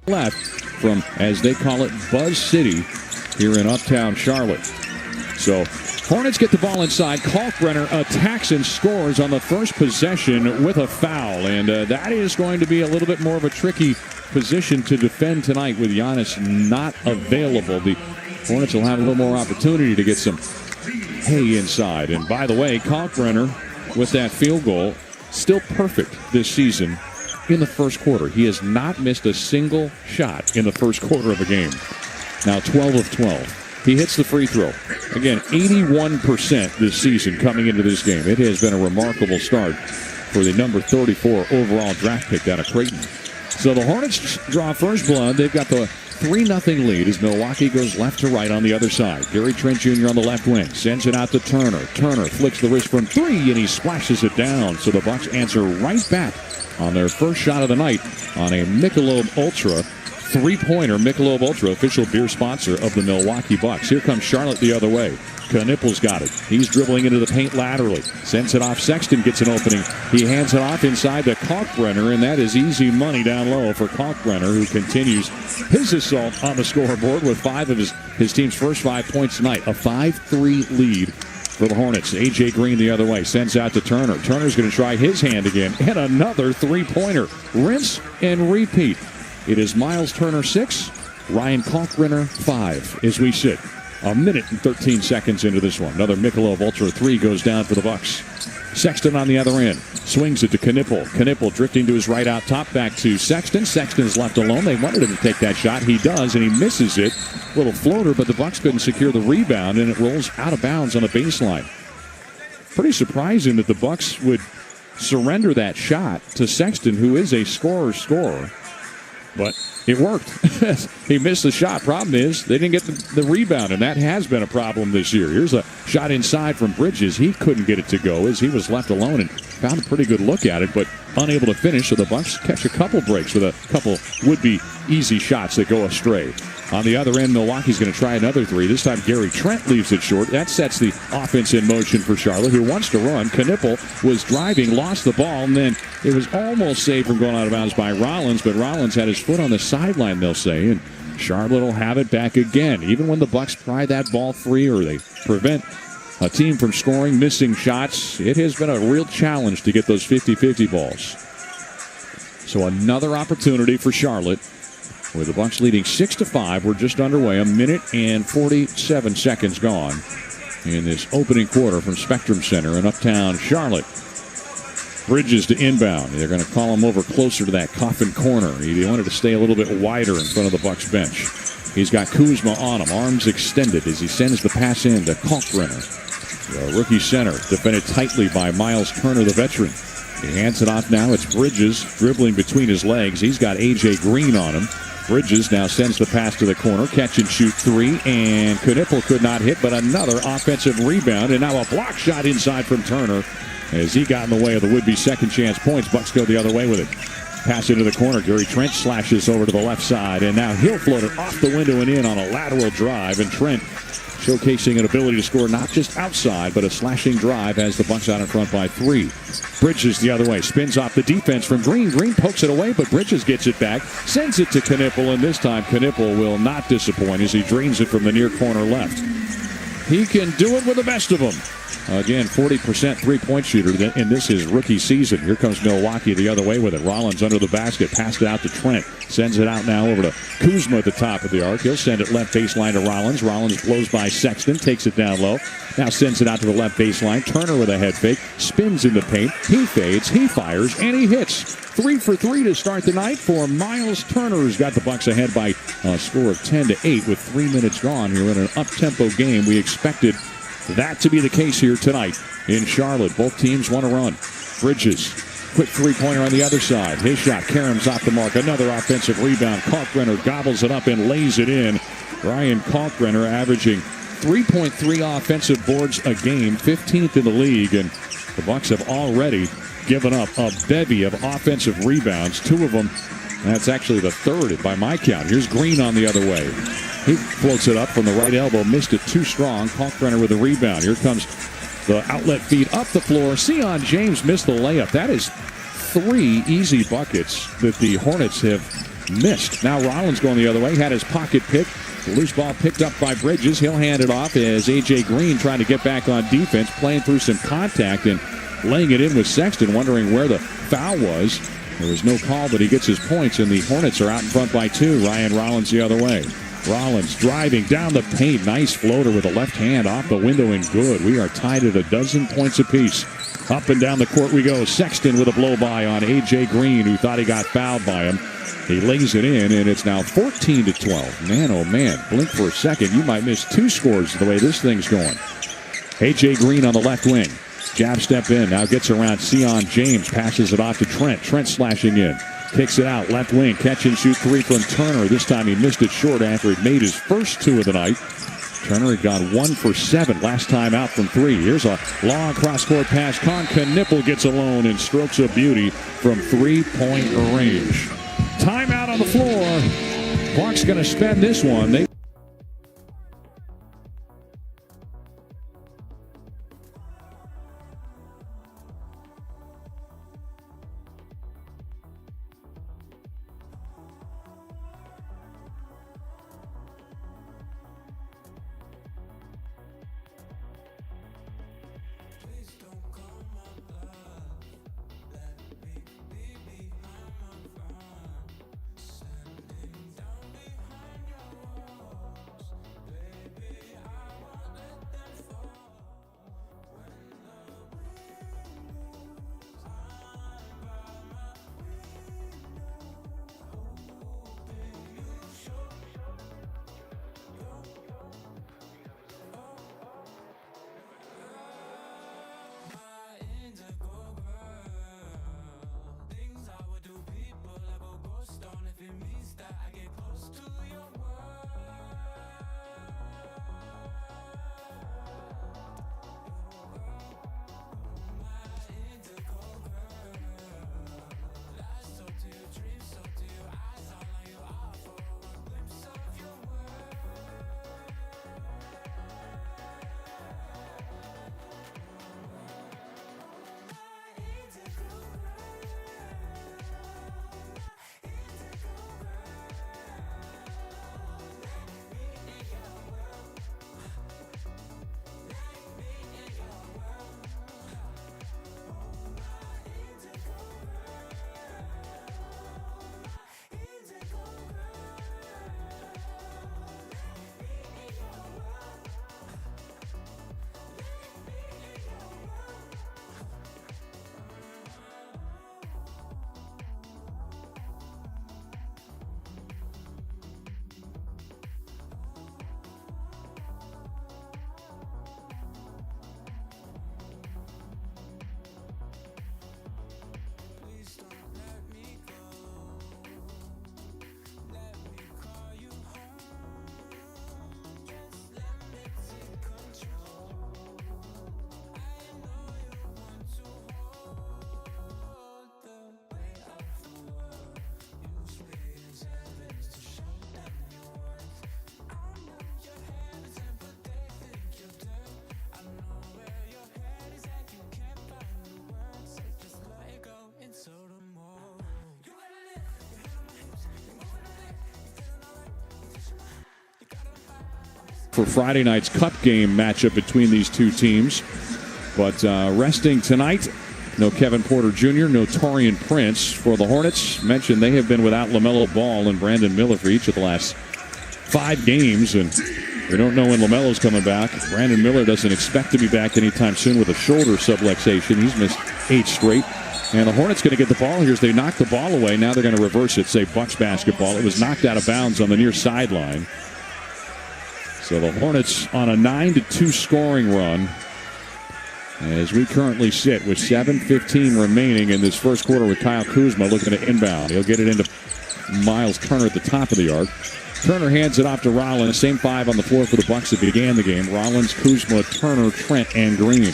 left from, as they call it, Buzz City here in uptown Charlotte. So Hornets get the ball inside. Kalkbrenner attacks and scores on the first possession with a foul. And that is going to be a little bit more of a tricky position to defend tonight with Giannis not available. The Hornets will have a little more opportunity to get some hay inside. And by the way, Kalkbrenner with that field goal, still perfect this season in the first quarter. He has not missed a single shot in the first quarter of a game. Now 12 of 12. He hits the free throw. Again, 81% this season coming into this game. It has been a remarkable start for the number 34 overall draft pick out of Creighton. So the Hornets draw first blood. They've got the 3-0 lead as Milwaukee goes left to right on the other side. Gary Trent Jr. on the left wing. Sends it out to Turner. Turner flicks the wrist from three, and he splashes it down. So the Bucks answer right back on their first shot of the night on a Michelob Ultra. Three-pointer. Michelob Ultra, official beer sponsor of the Milwaukee Bucks. Here comes Charlotte the other way. Knippel's got it. He's dribbling into the paint laterally. Sends it off. Sexton gets an opening. He hands it off inside to Kalkbrenner, and that is easy money down low for Kalkbrenner, who continues his assault on the scoreboard with 5 of his team's first 5 points tonight. A 5-3 lead for the Hornets. A.J. Green the other way. Sends out to Turner. Turner's going to try his hand again. And another three-pointer. Rinse and repeat. It is Miles Turner 6, Ryan Kalkbrenner 5 as we sit. A minute and 13 seconds into this one. Another Michelob Ultra 3 goes down for the Bucks. Sexton on the other end. Swings it to Knippel. Knippel drifting to his right out top. Back to Sexton. Sexton is left alone. They wanted him to take that shot. He does, and he misses it. Little floater, but the Bucks couldn't secure the rebound, and it rolls out of bounds on the baseline. Pretty surprising that the Bucks would surrender that shot to Sexton, who is a scorer. But it worked. He missed the shot. Problem is, they didn't get the rebound, and that has been a problem this year. Here's a shot inside from Bridges. He couldn't get it to go as he was left alone and found a pretty good look at it, but unable to finish. So the Bucks catch a couple breaks with a couple would-be easy shots that go astray. On the other end, Milwaukee's going to try another 3. This time, Gary Trent leaves it short. That sets the offense in motion for Charlotte, who wants to run. Knippel was driving, lost the ball, and then it was almost saved from going out of bounds by Rollins, but Rollins had his foot on the sideline, they'll say, and Charlotte will have it back again. Even when the Bucks pry that ball free or they prevent a team from scoring, missing shots, it has been a real challenge to get those 50-50 balls. So another opportunity for Charlotte. With the Bucks leading 6-5, we're just underway. A minute and 47 seconds gone in this opening quarter from Spectrum Center in uptown Charlotte. Bridges to inbound. They're going to call him over closer to that coffin corner. He wanted to stay a little bit wider in front of the Bucks bench. He's got Kuzma on him, arms extended as he sends the pass in to Kalkbrenner. The rookie center defended tightly by Miles Turner, the veteran. He hands it off now. It's Bridges dribbling between his legs. He's got A.J. Green on him. Bridges now sends the pass to the corner. Catch and shoot 3. And Knippel could not hit, but another offensive rebound. And now a block shot inside from Turner as he got in the way of the would-be second chance points. Bucks go the other way with it. Pass into the corner. Gary Trent slashes over to the left side. And now he'll float it off the window and in on a lateral drive. And Trent showcasing an ability to score not just outside, but a slashing drive as the Bucks out in front by 3. Bridges the other way. Spins off the defense from Green. Green pokes it away, but Bridges gets it back. Sends it to Knippel, and this time Knippel will not disappoint as he drains it from the near corner left. He can do it with the best of them. Again, 40% three-point shooter in this his rookie season. Here comes Milwaukee the other way with it. Rollins under the basket. Passed it out to Trent. Sends it out now over to Kuzma at the top of the arc. He'll send it left baseline to Rollins. Rollins blows by Sexton. Takes it down low. Now sends it out to the left baseline. Turner with a head fake. Spins in the paint. He fades. He fires. And he hits. 3 for 3 to start the night for Miles Turner, who's got the Bucks ahead by a score of 10-8 with 3 minutes gone here in an up-tempo game. We expected that to be the case here tonight in Charlotte. Both teams want to run. Bridges, quick three-pointer on the other side. His shot, Karam's off the mark. Another offensive rebound. Kalkbrenner gobbles it up and lays it in. Ryan Kalkbrenner averaging 3.3 offensive boards a game, 15th in the league, and the Bucks have already given up a bevy of offensive rebounds. 2 of them, that's actually the third by my count. Here's Green on the other way. He floats it up from the right elbow, missed it too strong. Kalkbrenner with a rebound. Here comes the outlet feed up the floor. Sion James missed the layup. That is 3 easy buckets that the Hornets have missed. Now Rollins going the other way, had his pocket pick. The loose ball picked up by Bridges. He'll hand it off as A.J. Green trying to get back on defense, playing through some contact and laying it in with Sexton, wondering where the foul was. There was no call, but he gets his points, and the Hornets are out in front by 2. Ryan Rollins the other way. Rollins driving down the paint. Nice floater with the left hand off the window and good. We are tied at 12 points apiece. Up and down the court we go. Sexton with a blow-by on A.J. Green, who thought he got fouled by him. He lays it in, and it's now 14-12. Man, oh man, blink for a second. You might miss 2 scores the way this thing's going. A.J. Green on the left wing. Jab step in. Now gets around Sion James. Passes it off to Trent. Trent slashing in. Kicks it out. Left wing. Catch and shoot 3 from Turner. This time he missed it short after he made his first 2 of the night. Turner had gone 1 for 7 last time out from 3. Here's a long cross-court pass. Knipple gets alone and strokes of beauty from 3-point range. Timeout on the floor. Bucks going to spend this one. For Friday night's Cup game matchup between these two teams. But resting tonight, no Kevin Porter Jr., no Taurean Prince. For the Hornets, mentioned they have been without LaMelo Ball and Brandon Miller for each of the last 5 games. And we don't know when LaMelo's coming back. Brandon Miller doesn't expect to be back anytime soon with a shoulder subluxation. He's missed 8 straight. And the Hornets going to get the ball here as they knock the ball away. Now they're going to reverse it, say Bucks basketball. It was knocked out of bounds on the near sideline. So the Hornets on a 9-2 scoring run as we currently sit with 7:15 remaining in this first quarter with Kyle Kuzma looking to inbound. He'll get it into Miles Turner at the top of the arc. Turner hands it off to Rollins. Same 5 on the floor for the Bucks that began the game. Rollins, Kuzma, Turner, Trent, and Green.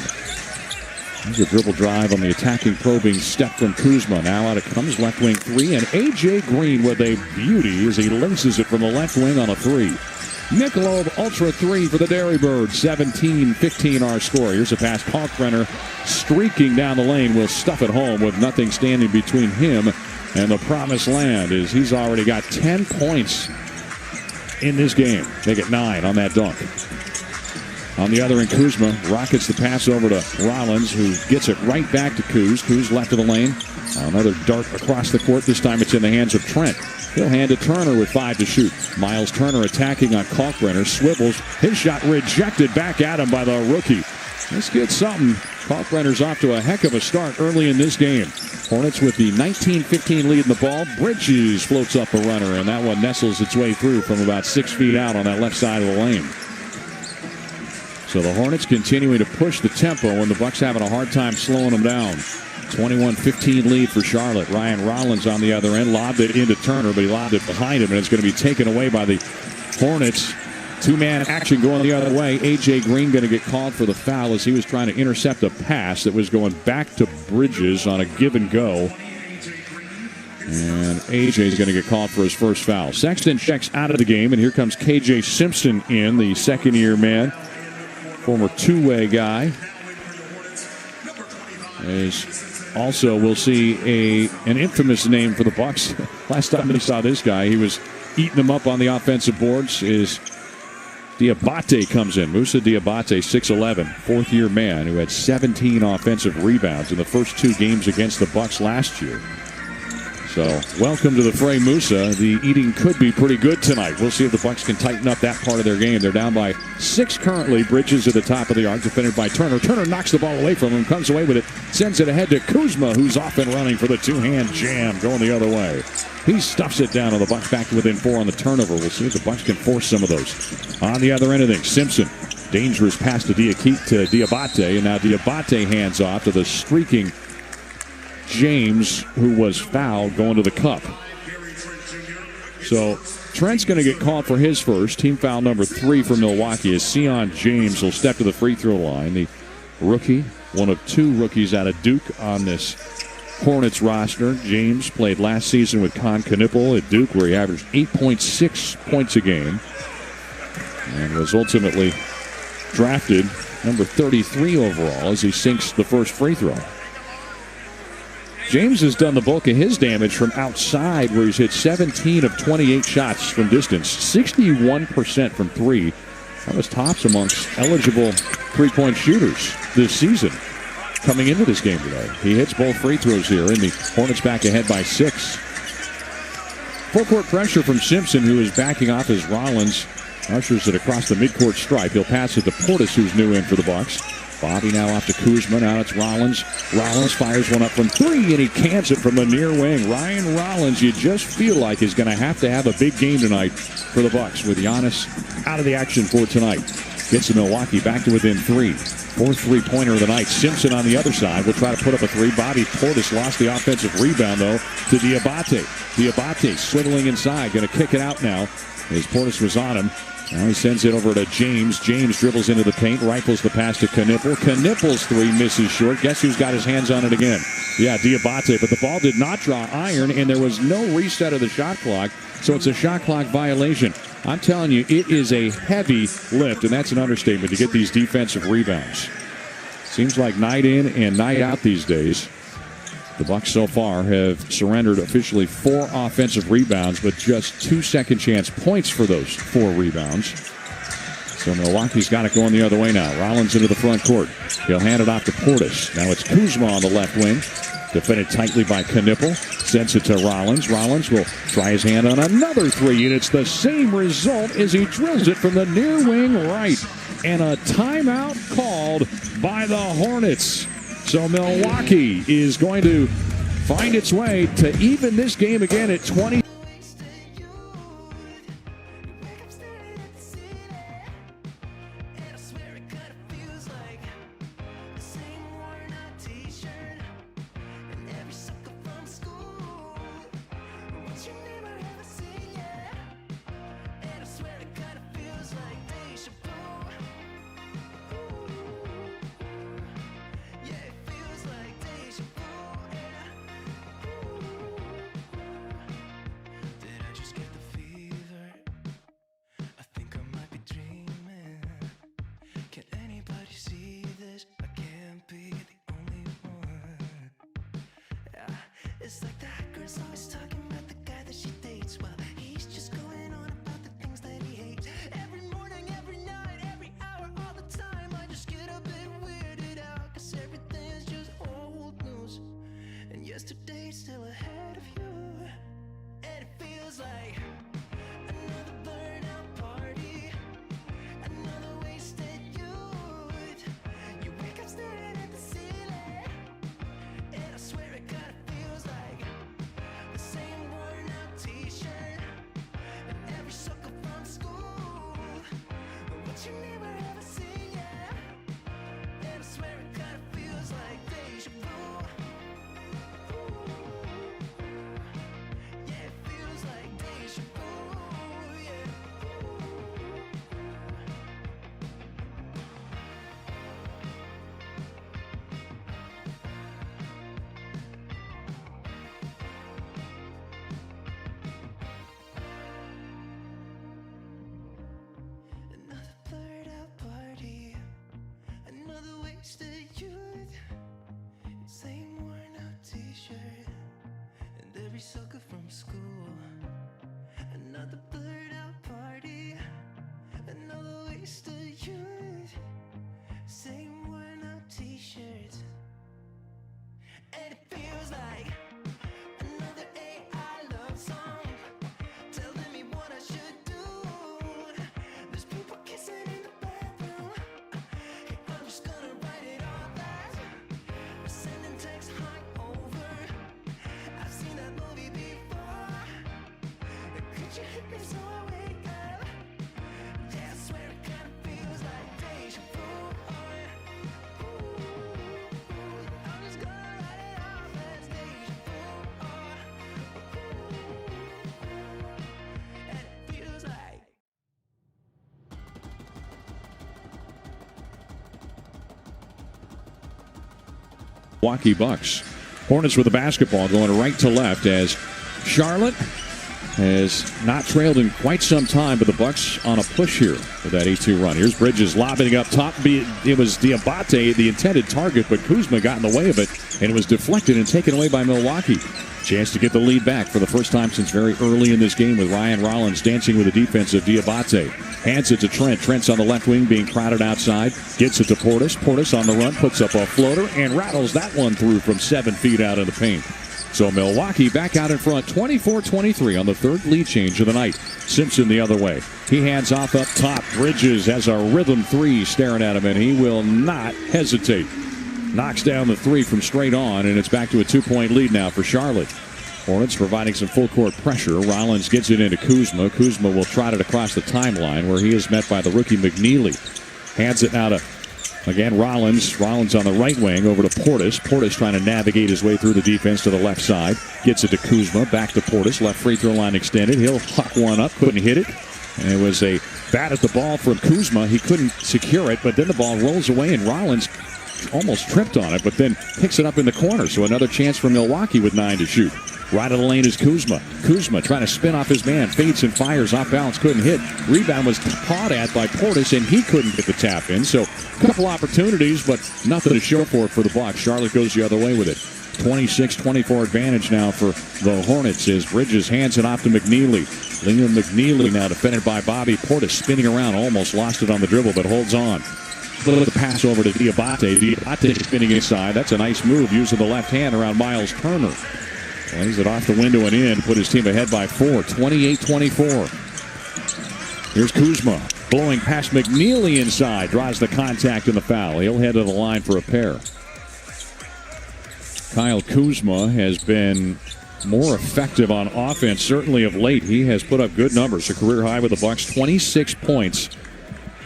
There's a dribble drive on the attacking probing step from Kuzma. Now out it comes, left wing 3, and A.J. Green with a beauty as he laces it from the left wing on a 3. Michelob Ultra 3 for the Dairy Bird. 17-15 our score. Here's a pass. Kalkbrenner streaking down the lane will stuff it home with nothing standing between him And the promised land is he's already got 10 points in this game. Make it 9 on that dunk. On the other end, Kuzma rockets the pass over to Rollins, who gets it right back to Kuz. Kuz left of the lane. Another dart across the court. This time it's in the hands of Trent. He'll hand it to Turner with 5 to shoot. Miles Turner attacking on Kalkbrenner. Swivels. His shot rejected back at him by the rookie. Let's get something. Kalkbrenner's off to a heck of a start early in this game. Hornets with the 19-15 lead in the ball. Bridges floats up a runner, and that one nestles its way through from about 6 feet out on that left side of the lane. So the Hornets continuing to push the tempo, and the Bucks having a hard time slowing them down. 21-15 lead for Charlotte. Ryan Rollins on the other end lobbed it into Turner, but he lobbed it behind him, and it's going to be taken away by the Hornets. Two-man action going the other way. A.J. Green going to get called for the foul as he was trying to intercept a pass that was going back to Bridges on a give and go. And A.J. is going to get called for his first foul. Sexton checks out of the game, and here comes K.J. Simpson in, the second-year man. Former two-way guy. Also, we'll see an infamous name for the Bucks. Last time we saw this guy, he was eating them up on the offensive boards. Is Diabate comes in. Musa Diabate, 6'11", fourth-year man who had 17 offensive rebounds in the first 2 games against the Bucks last year. So, welcome to the fray, Musa. The eating could be pretty good tonight. We'll see if the Bucks can tighten up that part of their game. They're down by 6 currently. Bridges at the top of the arc, defended by Turner. Turner knocks the ball away from him, comes away with it, sends it ahead to Kuzma, who's off and running for the two-hand jam, going the other way. He stuffs it down, and the Bucks back to within 4 on the turnover. We'll see if the Bucks can force some of those. On the other end of things, Simpson. Dangerous pass to Diabate, and now Diabate hands off to the streaking James, who was fouled going to the cup. So Trent's going to get called for his first. Team foul number 3 for Milwaukee as Sion James will step to the free throw line. The rookie, one of 2 rookies out of Duke on this Hornets roster. James played last season with Con Knippel at Duke, where he averaged 8.6 points a game and was ultimately drafted number 33 overall as he sinks the first free throw. James has done the bulk of his damage from outside, where he's hit 17 of 28 shots from distance, 61% from 3. That was tops amongst eligible three-point shooters this season. Coming into this game today, he hits both free throws here, and the Hornets back ahead by 6. Full-court pressure from Simpson, who is backing off as Rollins ushers it across the midcourt stripe. He'll pass it to Portis, who's new in for the Bucks. Bobby now off to Kuzma. Now it's Rollins. Rollins fires one up from 3, and he cans it from the near wing. Ryan Rollins, you just feel like is going to have a big game tonight for the Bucks, with Giannis out of the action for tonight. Gets to Milwaukee back to within 3. Fourth three-pointer of the night. Simpson on the other side will try to put up a 3. Bobby Portis lost the offensive rebound, though, to Diabate. Diabate swiveling inside. Going to kick it out now as Portis was on him. Now he sends it over to James. James dribbles into the paint, rifles the pass to Knippel. Knippel's 3 misses short. Guess who's got his hands on it again? Yeah, Diabate, but the ball did not draw iron, and there was no reset of the shot clock, so it's a shot clock violation. I'm telling you, it is a heavy lift, and that's an understatement to get these defensive rebounds. Seems like night in and night out these days. The Bucks so far have surrendered officially 4 offensive rebounds, but just 2 second chance points for those 4 rebounds. So Milwaukee's got it going the other way now. Rollins into the front court. He'll hand it off to Portis. Now it's Kuzma on the left wing. Defended tightly by Knippel. Sends it to Rollins. Rollins will try his hand on another 3, and it's the same result as he drills it from the near wing right. And a timeout called by the Hornets. So Milwaukee is going to find its way to even this game again at 20. It's like that girl Milwaukee Bucks. Hornets with the basketball going right to left as Charlotte has not trailed in quite some time, but the Bucks on a push here with that 8-2 run. Here's Bridges lobbing up top. It was Diabate, the intended target, but Kuzma got in the way of it, and it was deflected and taken away by Milwaukee. Chance to get the lead back for the first time since very early in this game with Ryan Rollins dancing with the defense of Diabate. Hands it to Trent. Trent's on the left wing being crowded outside. Gets it to Portis. Portis on the run, puts up a floater and rattles that one through from 7 feet out of the paint. So Milwaukee back out in front, 24-23 on the third lead change of the night. Simpson the other way. He hands off up top. Bridges has a rhythm three staring at him, and he will not hesitate. Knocks down the three from straight on, and it's back to a 2-point lead now for Charlotte. Hornets providing some full court pressure. Rollins gets it into Kuzma. Kuzma will trot it across the timeline where he is met by the rookie McNeely. Hands it now to, again, Rollins. Rollins on the right wing over to Portis. Portis trying to navigate his way through the defense to the left side. Gets it to Kuzma. Back to Portis. Left free throw line extended. He'll huck one up. Couldn't hit it. And it was a bat at the ball from Kuzma. He couldn't secure it, but then the ball rolls away and Rollins almost tripped on it, but then picks it up in the corner. So another chance for Milwaukee with 9 to shoot. Right of the lane is Kuzma. Kuzma trying to spin off his man. Fades and fires off balance. Couldn't hit. Rebound was pawed at by Portis, and he couldn't get the tap in. So a couple opportunities, but nothing to show for it for the Bucks. Charlotte goes the other way with it. 26-24 advantage now for the Hornets as Bridges hands it off to McNeely. Liam McNeely now defended by Bobby Portis, spinning around. Almost lost it on the dribble, but holds on. The pass over to Diabate. Diabate spinning inside. That's a nice move using the left hand around Miles Turner. Plays it off the window and in. Put his team ahead by 4. 28-24. Here's Kuzma blowing past McNeely inside. Draws the contact and the foul. He'll head to the line for a pair. Kyle Kuzma has been more effective on offense, certainly of late. He has put up good numbers. A career high with the Bucks. 26 points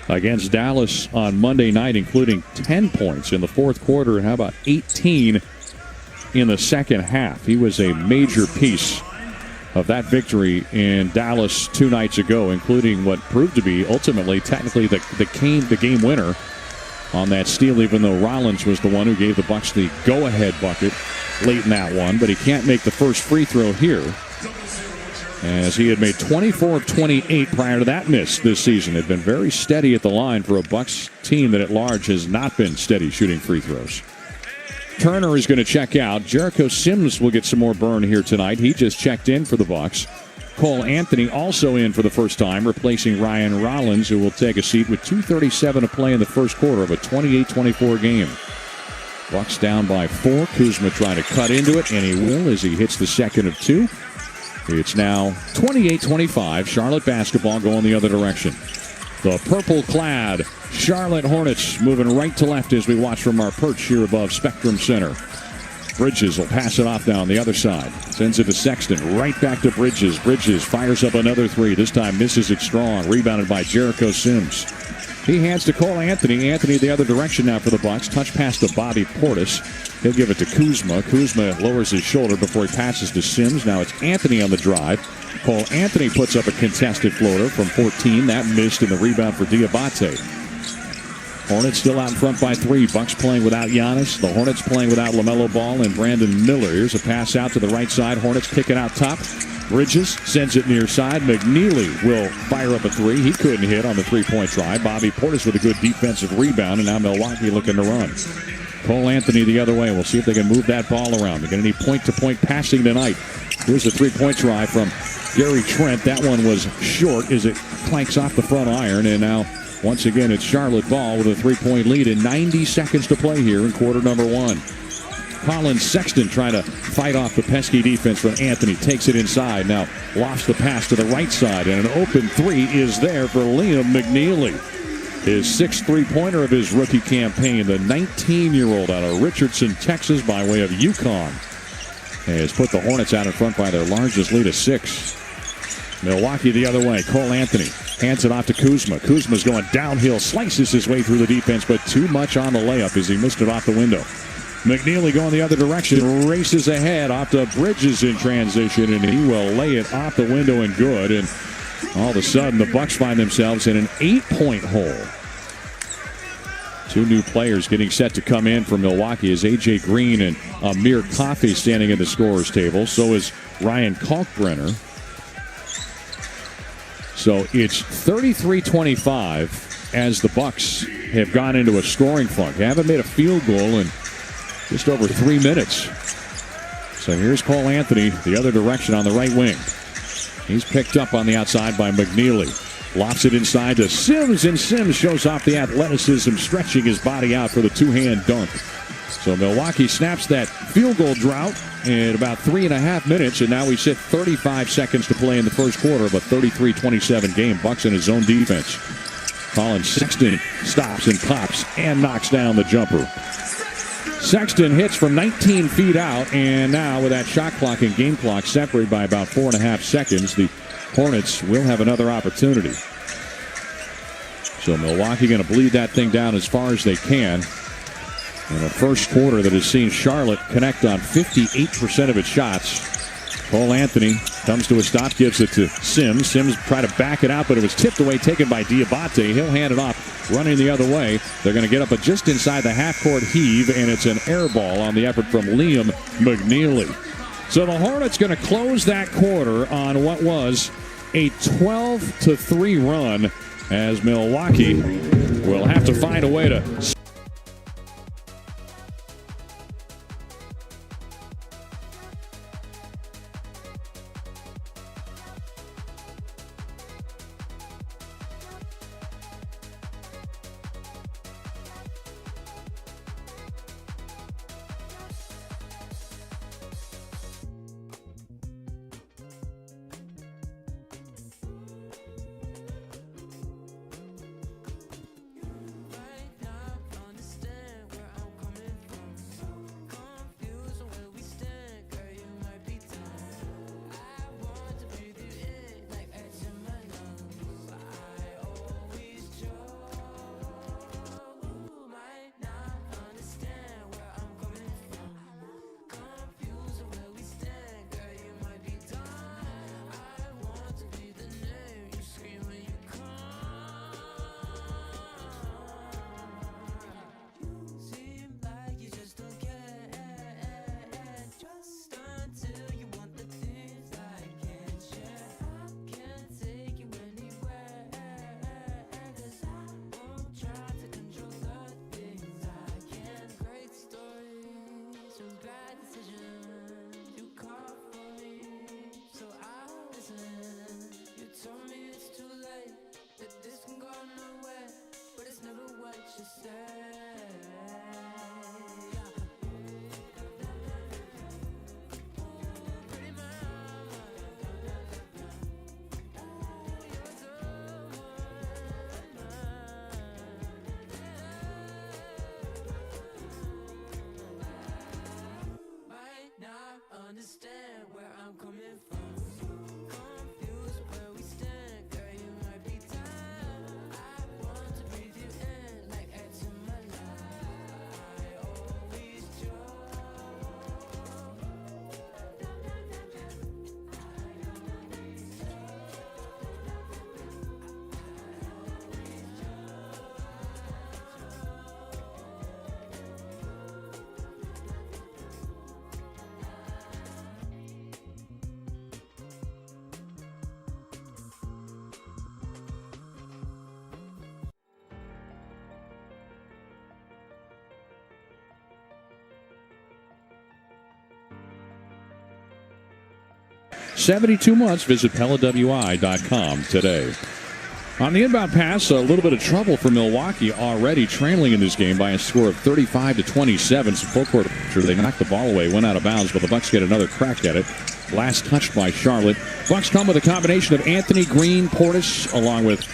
against Dallas on Monday night, including 10 points in the fourth quarter. And how about 18 in the second half? He was a major piece of that victory in Dallas 2 nights ago, including what proved to be ultimately technically the game winner on that steal, even though Rollins was the one who gave the Bucks the go-ahead bucket late in that one. But he can't make the first free throw here, as he had made 24 of 28 prior to that miss this season. Had been very steady at the line for a Bucks team that at large has not been steady shooting free throws. Turner is going to check out. Jericho Sims will get some more burn here tonight. He just checked in for the Bucks. Cole Anthony also in for the first time, replacing Ryan Rollins, who will take a seat with 2:37 to play in the first quarter of a 28-24 game. Bucks down by 4. Kuzma trying to cut into it, and he will as he hits the second of 2. It's now 28-25. Charlotte basketball going the other direction. The purple-clad Charlotte Hornets moving right to left as we watch from our perch here above Spectrum Center. Bridges will pass it off down the other side. Sends it to Sexton. Right back to Bridges. Bridges fires up another 3. This time misses it strong. Rebounded by Jericho Sims. He hands to Cole Anthony. Anthony the other direction now for the Bucks. Touch pass to Bobby Portis. He'll give it to Kuzma. Kuzma lowers his shoulder before he passes to Sims. Now it's Anthony on the drive. Cole Anthony puts up a contested floater from 14. That missed in the rebound for Diabate. Hornets still out in front by 3. Bucks playing without Giannis. The Hornets playing without LaMelo Ball and Brandon Miller. Here's a pass out to the right side. Hornets kick it out top. Bridges sends it near side. McNeely will fire up a 3. He couldn't hit on the three-point try. Bobby Portis with a good defensive rebound, and now Milwaukee looking to run. Cole Anthony the other way. We'll see if they can move that ball around. They're going to need point-to-point passing tonight. Here's a three-point try from Gary Trent. That one was short as it clanks off the front iron, and now once again, it's Charlotte ball with a 3-point lead and 90 seconds to play here in quarter number 1. Colin Sexton trying to fight off the pesky defense from Anthony. Takes it inside. Now lofts the pass to the right side, and an open 3 is there for Liam McNeely. His 6th three-pointer of his rookie campaign. The 19-year-old out of Richardson, Texas, by way of UConn, has put the Hornets out in front by their largest lead of 6. Milwaukee the other way. Cole Anthony hands it off to Kuzma. Kuzma's going downhill, slices his way through the defense, but too much on the layup as he missed it off the window. McNeely going the other direction, races ahead off to Bridges in transition, and he will lay it off the window and good. And all of a sudden, the Bucks find themselves in an 8-point hole. 2 new players getting set to come in for Milwaukee is A.J. Green and Amir Coffey standing at the scorer's table. So is Ryan Kalkbrenner. So it's 33-25 as the Bucks have gone into a scoring funk. They haven't made a field goal in just over 3 minutes. So here's Cole Anthony the other direction on the right wing. He's picked up on the outside by McNeely. Lofts it inside to Sims, and Sims shows off the athleticism, stretching his body out for the 2-hand dunk. So Milwaukee snaps that field goal drought in about 3.5 minutes, and now we sit 35 seconds to play in the first quarter of a 33-27 game. Bucks in his zone defense. Colin Sexton stops and pops and knocks down the jumper. Sexton hits from 19 feet out, and now with that shot clock and game clock separated by about 4.5 seconds, the Hornets will have another opportunity. So Milwaukee going to bleed that thing down as far as they can. In the first quarter that has seen Charlotte connect on 58% of its shots. Cole Anthony comes to a stop, gives it to Sims. Sims tried to back it out, but it was tipped away, taken by Diabate. He'll hand it off, running the other way. They're going to get up just inside the half-court heave, and it's an air ball on the effort from Liam McNeely. So the Hornets going to close that quarter on what was a 12-3 run, as Milwaukee will have to find a way to 72 months. Visit PellaWI.com today. On the inbound pass, a little bit of trouble for Milwaukee, already trailing in this game by a score of 35-27. Some full court pressure. They knocked the ball away, went out of bounds, but the Bucks get another crack at it. Last touched by Charlotte. Bucks come with a combination of Anthony Green, Portis, along with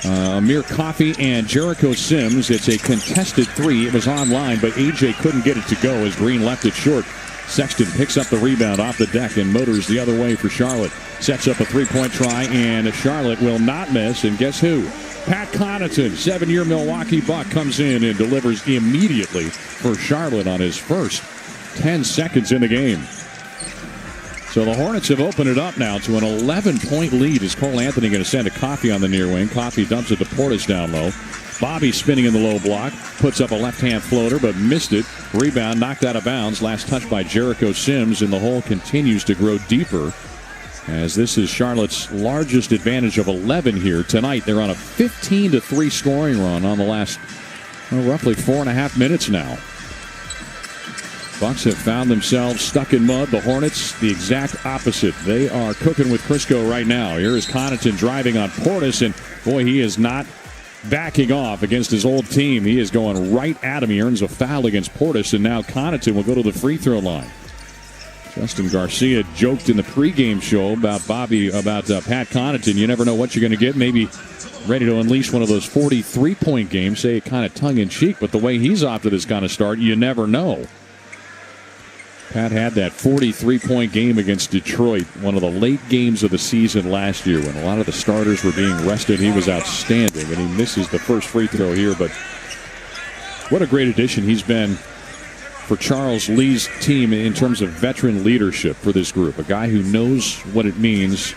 Amir Coffey and Jericho Sims. It's a contested three. It was online, but AJ couldn't get it to go as Green left it short. Sexton picks up the rebound off the deck and motors the other way for Charlotte. Sets up a three-point try, and Charlotte will not miss. And guess who? Pat Connaughton, 7-year Milwaukee Buck, comes in and delivers immediately for Charlotte on his first 10 seconds in the game. So the Hornets have opened it up now to an 11-point lead. Is Cole Anthony going to send a Coffey on the near wing? Coffey dumps it to Portis down low. Bobby spinning in the low block, puts up a left-hand floater, but missed it. Rebound knocked out of bounds. Last touch by Jericho Sims, and the hole continues to grow deeper, as this is Charlotte's largest advantage of 11 here tonight. They're on a 15-3 scoring run on the last roughly 4.5 minutes now. Bucks have found themselves stuck in mud. The Hornets, the exact opposite. They are cooking with Crisco right now. Here is Connaughton driving on Portis, and boy, he is not backing off against his old team. He is going right at him. He earns a foul against Portis, and now Connaughton will go to the free throw line. Justin Garcia joked in the pregame show about Pat Connaughton. You never know what you're going to get. Maybe ready to unleash one of those 43-point games, say it kind of tongue-in-cheek, but the way he's off to this kind of start, you never know. Pat had that 43-point game against Detroit, one of the late games of the season last year when a lot of the starters were being rested. He was outstanding, and he misses the first free throw here. But what a great addition he's been for Charles Lee's team in terms of veteran leadership for this group. A guy who knows what it means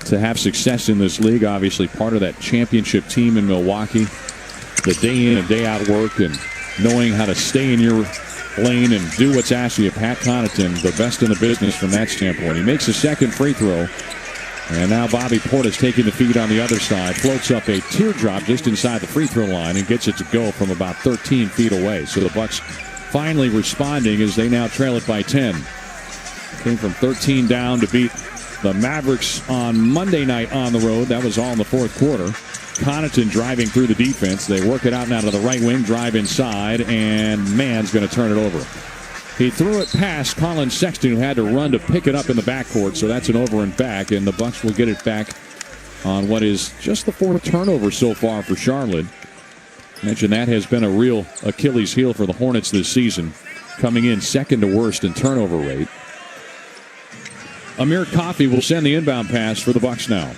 to have success in this league. Obviously part of that championship team in Milwaukee. The day in and day out work and knowing how to stay in your lane and do what's asked of you. Pat Connaughton, the best in the business from that standpoint. He makes a second free throw. And now Bobby Portis taking the feed on the other side. Floats up a teardrop just inside the free throw line and gets it to go from about 13 feet away. So the Bucks finally responding as they now trail it by 10. Came from 13 down to beat the Mavericks on Monday night on the road. That was all in the fourth quarter. Connaughton driving through the defense. They work it out now to the right wing, drive inside, and Mann's going to turn it over. He threw it past Colin Sexton, who had to run to pick it up in the backcourt, so that's an over and back, and the Bucks will get it back on what is just the fourth turnover so far for Charlotte. I mentioned that has been a real Achilles heel for the Hornets this season, coming in second to worst in turnover rate. Amir Coffey will send the inbound pass for the Bucks now.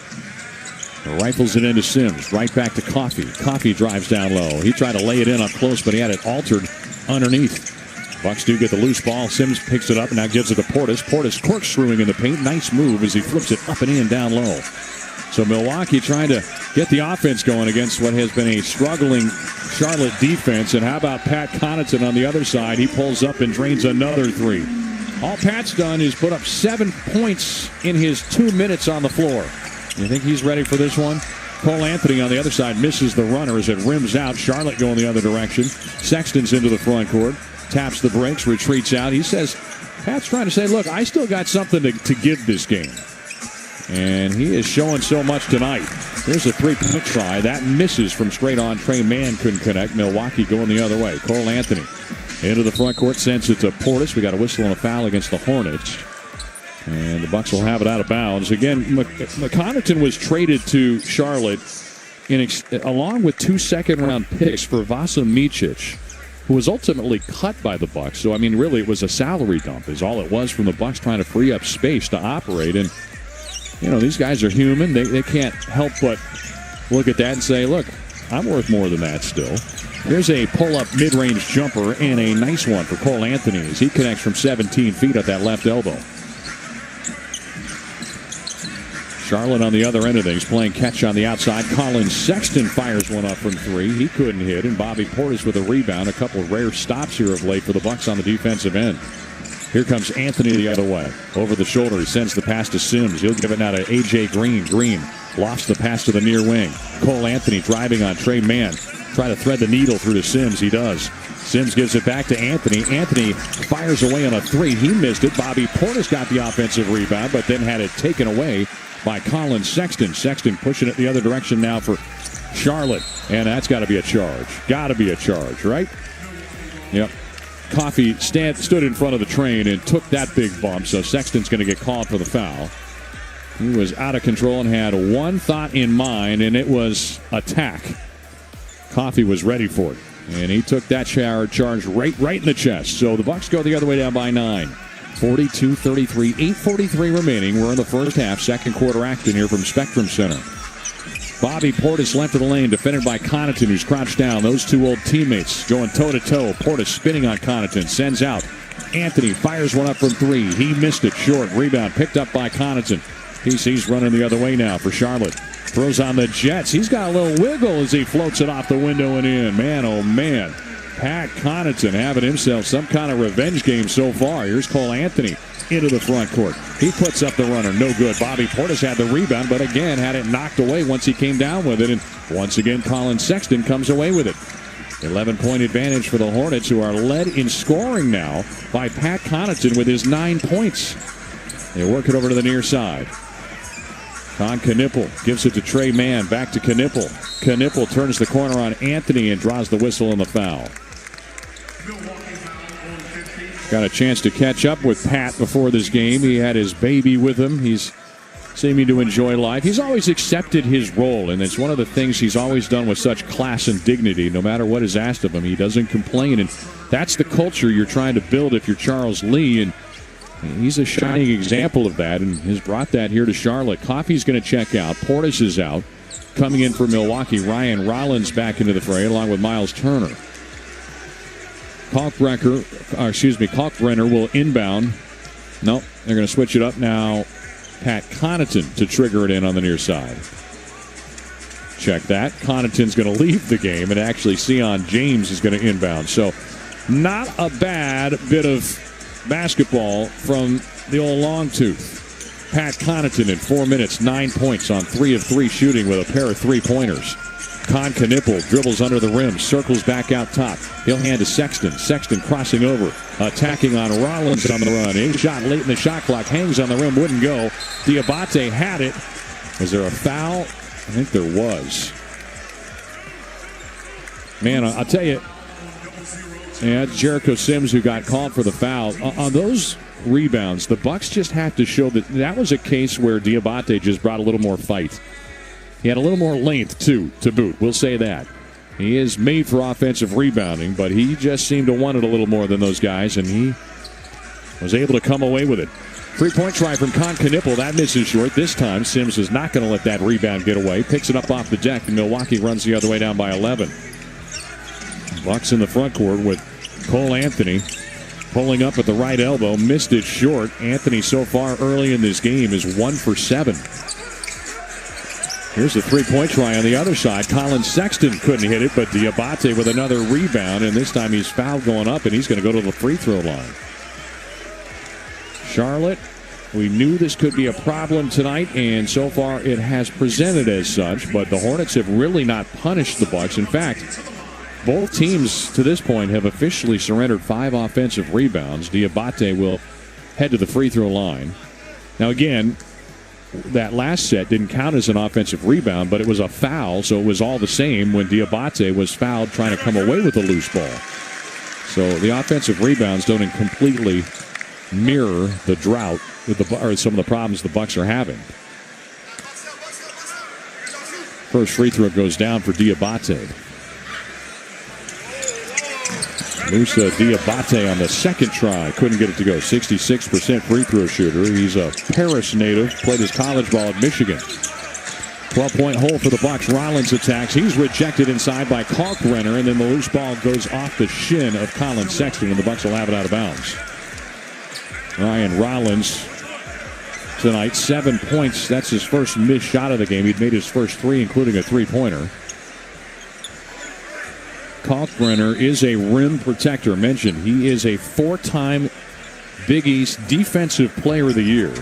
Rifles it into Sims. Right back to Coffey. Coffey drives down low. He tried to lay it in up close, but he had it altered underneath. Bucks do get the loose ball. Sims picks it up and now gives it to Portis. Portis corkscrewing in the paint. Nice move as he flips it up and in down low. So Milwaukee trying to get the offense going against what has been a struggling Charlotte defense. And how about Pat Connaughton on the other side? He pulls up and drains another three. All Pat's done is put up 7 points in his 2 minutes on the floor. You think he's ready for this one? Cole Anthony on the other side misses the runner as it rims out. Charlotte going the other direction. Sexton's into the front court. Taps the brakes, retreats out. He says, Pat's trying to say, look, I still got something to give this game. And he is showing so much tonight. There's a three-point try. That misses from straight on. Trey Mann couldn't connect. Milwaukee going the other way. Cole Anthony into the front court. Sends it to Portis. We got a whistle and a foul against the Hornets. And the Bucks will have it out of bounds. Again, Connaughton was traded to Charlotte along with 2 second-round picks for Vasa Micic, who was ultimately cut by the Bucks. So, I mean, really, it was a salary dump is all it was from the Bucks trying to free up space to operate. And, you know, these guys are human. They can't help but look at that and say, look, I'm worth more than that still. Here's a pull-up mid-range jumper and a nice one for Cole Anthony as he connects from 17 feet at that left elbow. Charlotte on the other end of things, playing catch on the outside. Colin Sexton fires one up from three. He couldn't hit, and Bobby Portis with a rebound. A couple of rare stops here of late for the Bucks on the defensive end. Here comes Anthony the other way. Over the shoulder, he sends the pass to Sims. He'll give it now to A.J. Green. Green lost the pass to the near wing. Cole Anthony driving on Trey Mann. Try to thread the needle through to Sims. He does. Sims gives it back to Anthony. Anthony fires away on a three. He missed it. Bobby Portis got the offensive rebound, but then had it taken away by Colin Sexton. Sexton pushing it the other direction now for Charlotte. And that's got to be a charge. Got to be a charge, right? Yep. Coffee stood in front of the train and took that big bump, so Sexton's going to get called for the foul. He was out of control and had one thought in mind, and it was attack. Coffee was ready for it. And he took that charge right in the chest. So the Bucks go the other way down by 9. 42-33, 8:43 remaining. We're in the first half, second quarter action here from Spectrum Center. Bobby Portis left of the lane, defended by Connaughton, who's crouched down. Those two old teammates going toe-to-toe. Portis spinning on Connaughton, sends out. Anthony fires one up from three. He missed it short. Rebound picked up by Connaughton. He's running the other way now for Charlotte. Throws on the Jets. He's got a little wiggle as he floats it off the window and in. Man, oh man. Pat Connaughton having himself some kind of revenge game so far. Here's Cole Anthony into the front court. He puts up the runner. No good. Bobby Portis had the rebound, but again had it knocked away once he came down with it. And once again, Colin Sexton comes away with it. 11-point advantage for the Hornets, who are led in scoring now by Pat Connaughton with his 9 points. They work it over to the near side. Knipple gives it to Trey Mann. Back to Knipple. Knipple turns the corner on Anthony and draws the whistle on the foul. Got a chance to catch up with Pat before this game. He had his baby with him. He's seeming to enjoy life. He's always accepted his role, and it's one of the things he's always done with such class and dignity. No matter what is asked of him, he doesn't complain, and that's the culture you're trying to build if you're Charles Lee, and he's a shining example of that and has brought that here to Charlotte. Coffey's going to check out. Portis is out. Coming in for Milwaukee, Ryan Rollins back into the fray along with Miles Turner. Kalkbrenner will inbound. Nope, they're going to switch it up now. Pat Connaughton to trigger it in on the near side. Check that. Connaughton's going to leave the game, and actually Sion James is going to inbound. So not a bad bit of basketball from the old long tooth. Pat Connaughton in 4 minutes, 9 points on 3 of 3 shooting with a pair of three-pointers. Knipple dribbles under the rim, circles back out top. He'll hand to Sexton. Sexton crossing over, attacking on Rollins on the run. His shot late in the shot clock, hangs on the rim, wouldn't go. Diabate had it. Was there a foul? I think there was. Man, I'll tell you, yeah, it's Jericho Sims who got called for the foul. On those rebounds, the Bucks just have to show that was a case where Diabate just brought a little more fight. He had a little more length, too, to boot. We'll say that. He is made for offensive rebounding, but he just seemed to want it a little more than those guys, and he was able to come away with it. 3-point try from Knipple. That misses short. This time, Sims is not going to let that rebound get away. Picks it up off the deck, and Milwaukee runs the other way down by 11. Bucks in the front court with Cole Anthony pulling up at the right elbow. Missed it short. Anthony so far early in this game is 1 for 7. Here's the 3-point try on the other side. Colin Sexton couldn't hit it, but Diabate with another rebound, and this time he's fouled going up, and he's going to go to the free throw line. Charlotte, we knew this could be a problem tonight, and so far it has presented as such, but the Hornets have really not punished the Bucks. In fact, both teams to this point have officially surrendered 5 offensive rebounds. Diabate will head to the free throw line. Now again, that last set didn't count as an offensive rebound, but it was a foul, so it was all the same when Diabate was fouled trying to come away with a loose ball. So the offensive rebounds don't completely mirror the drought with some of the problems the Bucks are having. First free throw goes down for Diabate. Musa Diabate on the second try. Couldn't get it to go. 66% free throw shooter. He's a Paris native. Played his college ball at Michigan. 12-point hole for the Bucks. Rollins attacks. He's rejected inside by Kalkbrenner, and then the loose ball goes off the shin of Colin Sexton, and the Bucks will have it out of bounds. Ryan Rollins tonight, 7 points. That's his first missed shot of the game. He'd made his first 3, including a three-pointer. Kalkbrenner is a rim protector. Mentioned he is a 4-time Big East Defensive Player of the Year.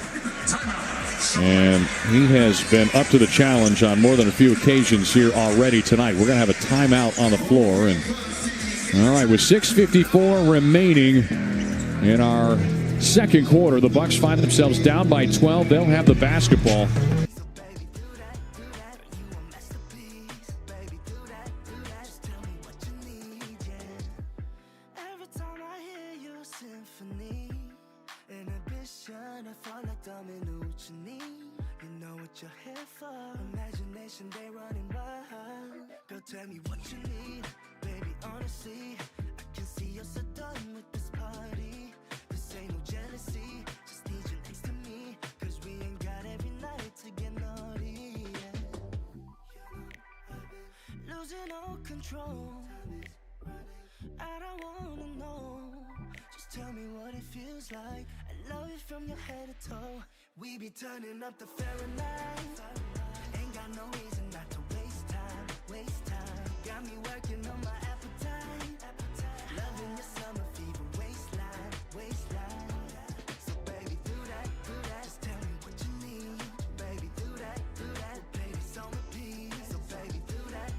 And he has been up to the challenge on more than a few occasions here already tonight. We're going to have a timeout on the floor, and All right, with 6:54 remaining in our second quarter, the Bucks find themselves down by 12. They'll have the basketball. Imagination, they running wild. Girl, tell me what you need, baby. Honestly, I can see you're so done with this party. This ain't no jealousy, just need you next to me. Cause we ain't got every night to get naughty, yeah. Losing all control, I don't wanna know. Just tell me what it feels like. I love you from your head to toe. We be turning up the Fahrenheit. Ain't got no reason not to waste time, waste time. Got me working on my appetite. Loving your summer fever waistline, waistline. So baby, do that, just tell me what you need. Baby, do that, play this on repeat. So baby, do that,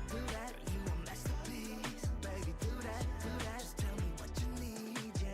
you a masterpiece. Baby, do that, just tell me what you need, yeah.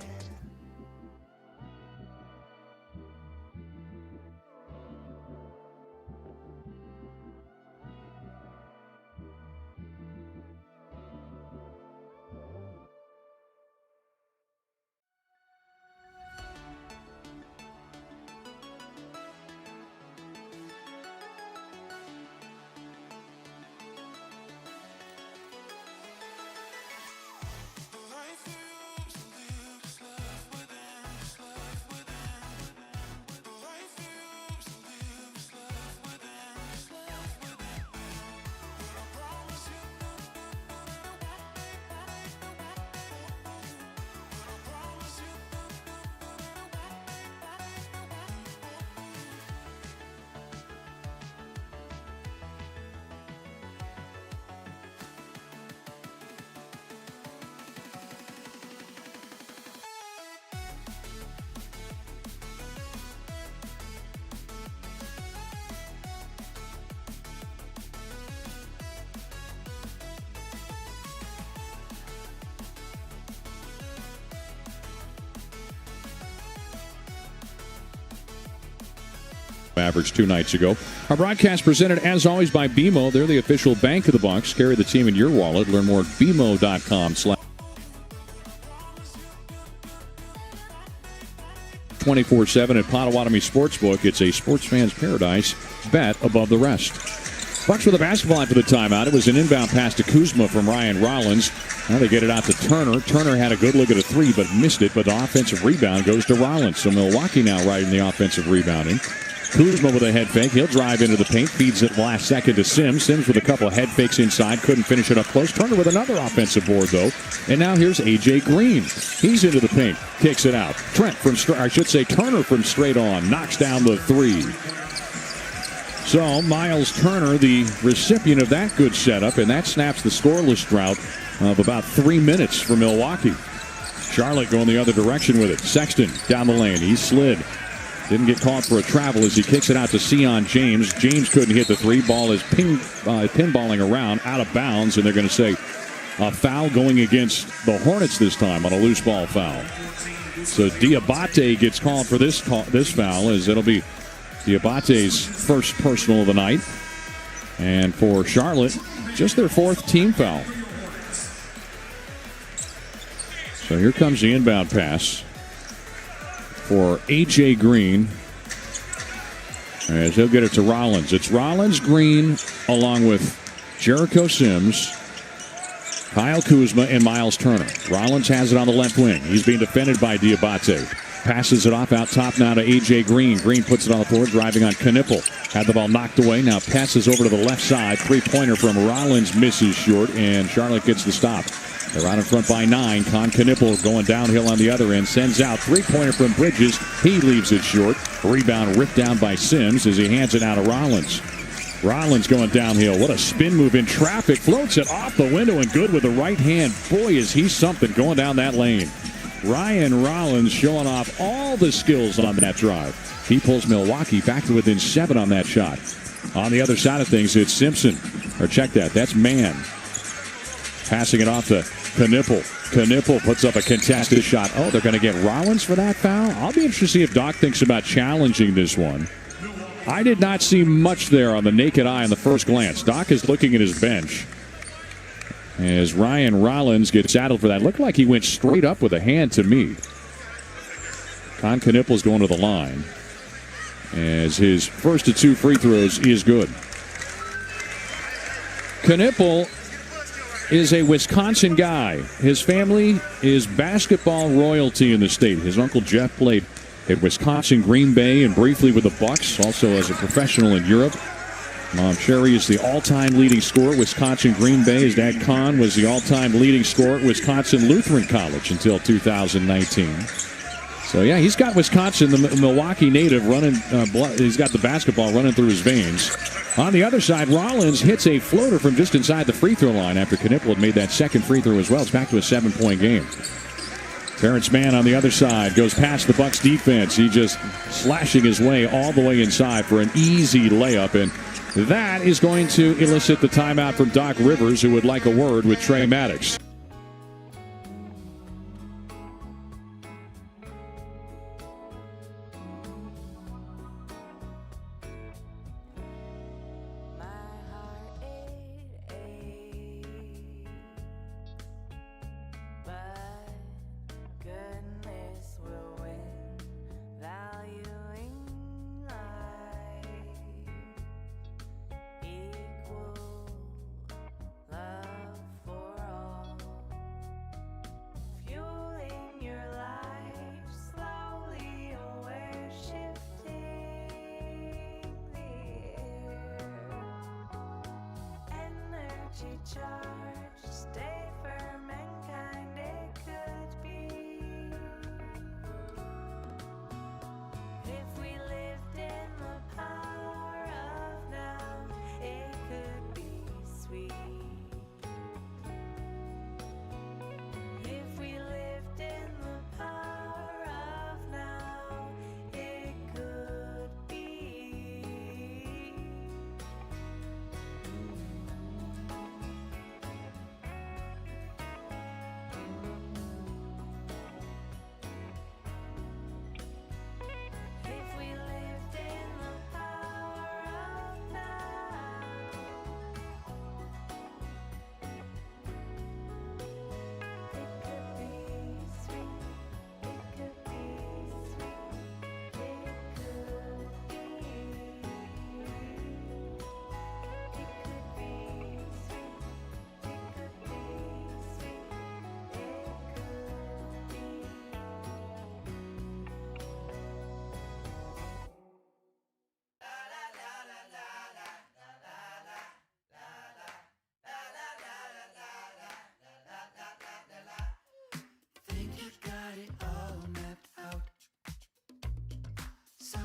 Average 2 nights ago. Our broadcast presented as always by BMO. They're the official bank of the Bucks. Carry the team in your wallet. Learn more at bmo.com/. 24/7 at Potawatomi Sportsbook. It's a sports fan's paradise. Bet above the rest. Bucks with a basketball after the timeout. It was an inbound pass to Kuzma from Ryan Rollins. Now they get it out to Turner. Turner had a good look at a three, but missed it. But the offensive rebound goes to Rollins. So Milwaukee now riding the offensive rebounding. Kuzma with a head fake. He'll drive into the paint. Feeds it last second to Sims. Sims with a couple of head fakes inside. Couldn't finish it up close. Turner with another offensive board, though. And now here's A.J. Green. He's into the paint. Kicks it out. Turner from straight on. Knocks down the three. So Miles Turner, the recipient of that good setup, and that snaps the scoreless drought of about 3 minutes for Milwaukee. Charlotte going the other direction with it. Sexton down the lane. He slid. Didn't get caught for a travel as he kicks it out to Sion James. James couldn't hit the three. Ball is pinballing around out of bounds, and they're going to say a foul going against the Hornets this time on a loose ball foul. So Diabate gets called for this foul, as it'll be Diabate's first personal of the night. And for Charlotte, just their fourth team foul. So here comes the inbound pass for A.J. Green, as he'll get it to Rollins. It's Rollins, Green, along with Jericho Sims, Kyle Kuzma, and Miles Turner. Rollins has it on the left wing. He's being defended by Diabate. Passes it off out top now to A.J. Green. Green puts it on the floor, driving on Knippel. Had the ball knocked away. Now passes over to the left side. Three-pointer from Rollins misses short, and Charlotte gets the stop. They're out in front by 9. Knippel going downhill on the other end. Sends out. Three-pointer from Bridges. He leaves it short. Rebound ripped down by Sims as he hands it out to Rollins. Rollins going downhill. What a spin move in traffic. Floats it off the window and good with the right hand. Boy, is he something going down that lane. Ryan Rollins showing off all the skills on that drive. He pulls Milwaukee back to within 7 on that shot. On the other side of things, it's Simpson. Or check that. That's Mann. Passing it off to Knipple. Knipple puts up a contested shot. Oh, they're going to get Rollins for that foul? I'll be interested to see if Doc thinks about challenging this one. I did not see much there on the naked eye on the first glance. Doc is looking at his bench as Ryan Rollins gets saddled for that. Looked like he went straight up with a hand to me. Con Knipple's going to the line as his first of 2 free throws is good. Knipple is a Wisconsin guy. His family is basketball royalty in the state. His uncle Jeff played at Wisconsin, Green Bay, and briefly with the Bucks, also as a professional in Europe. Mom Sherry is the all-time leading scorer at Wisconsin, Green Bay. His dad Con was the all-time leading scorer at Wisconsin Lutheran College until 2019. So, yeah, he's got Wisconsin, the Milwaukee native, running. He's got the basketball running through his veins. On the other side, Rollins hits a floater from just inside the free throw line after Knipple had made that second free throw as well. It's back to a 7-point game. Terrence Mann on the other side goes past the Bucks defense. He just slashing his way all the way inside for an easy layup. And that is going to elicit the timeout from Doc Rivers, who would like a word with Trey Maddox.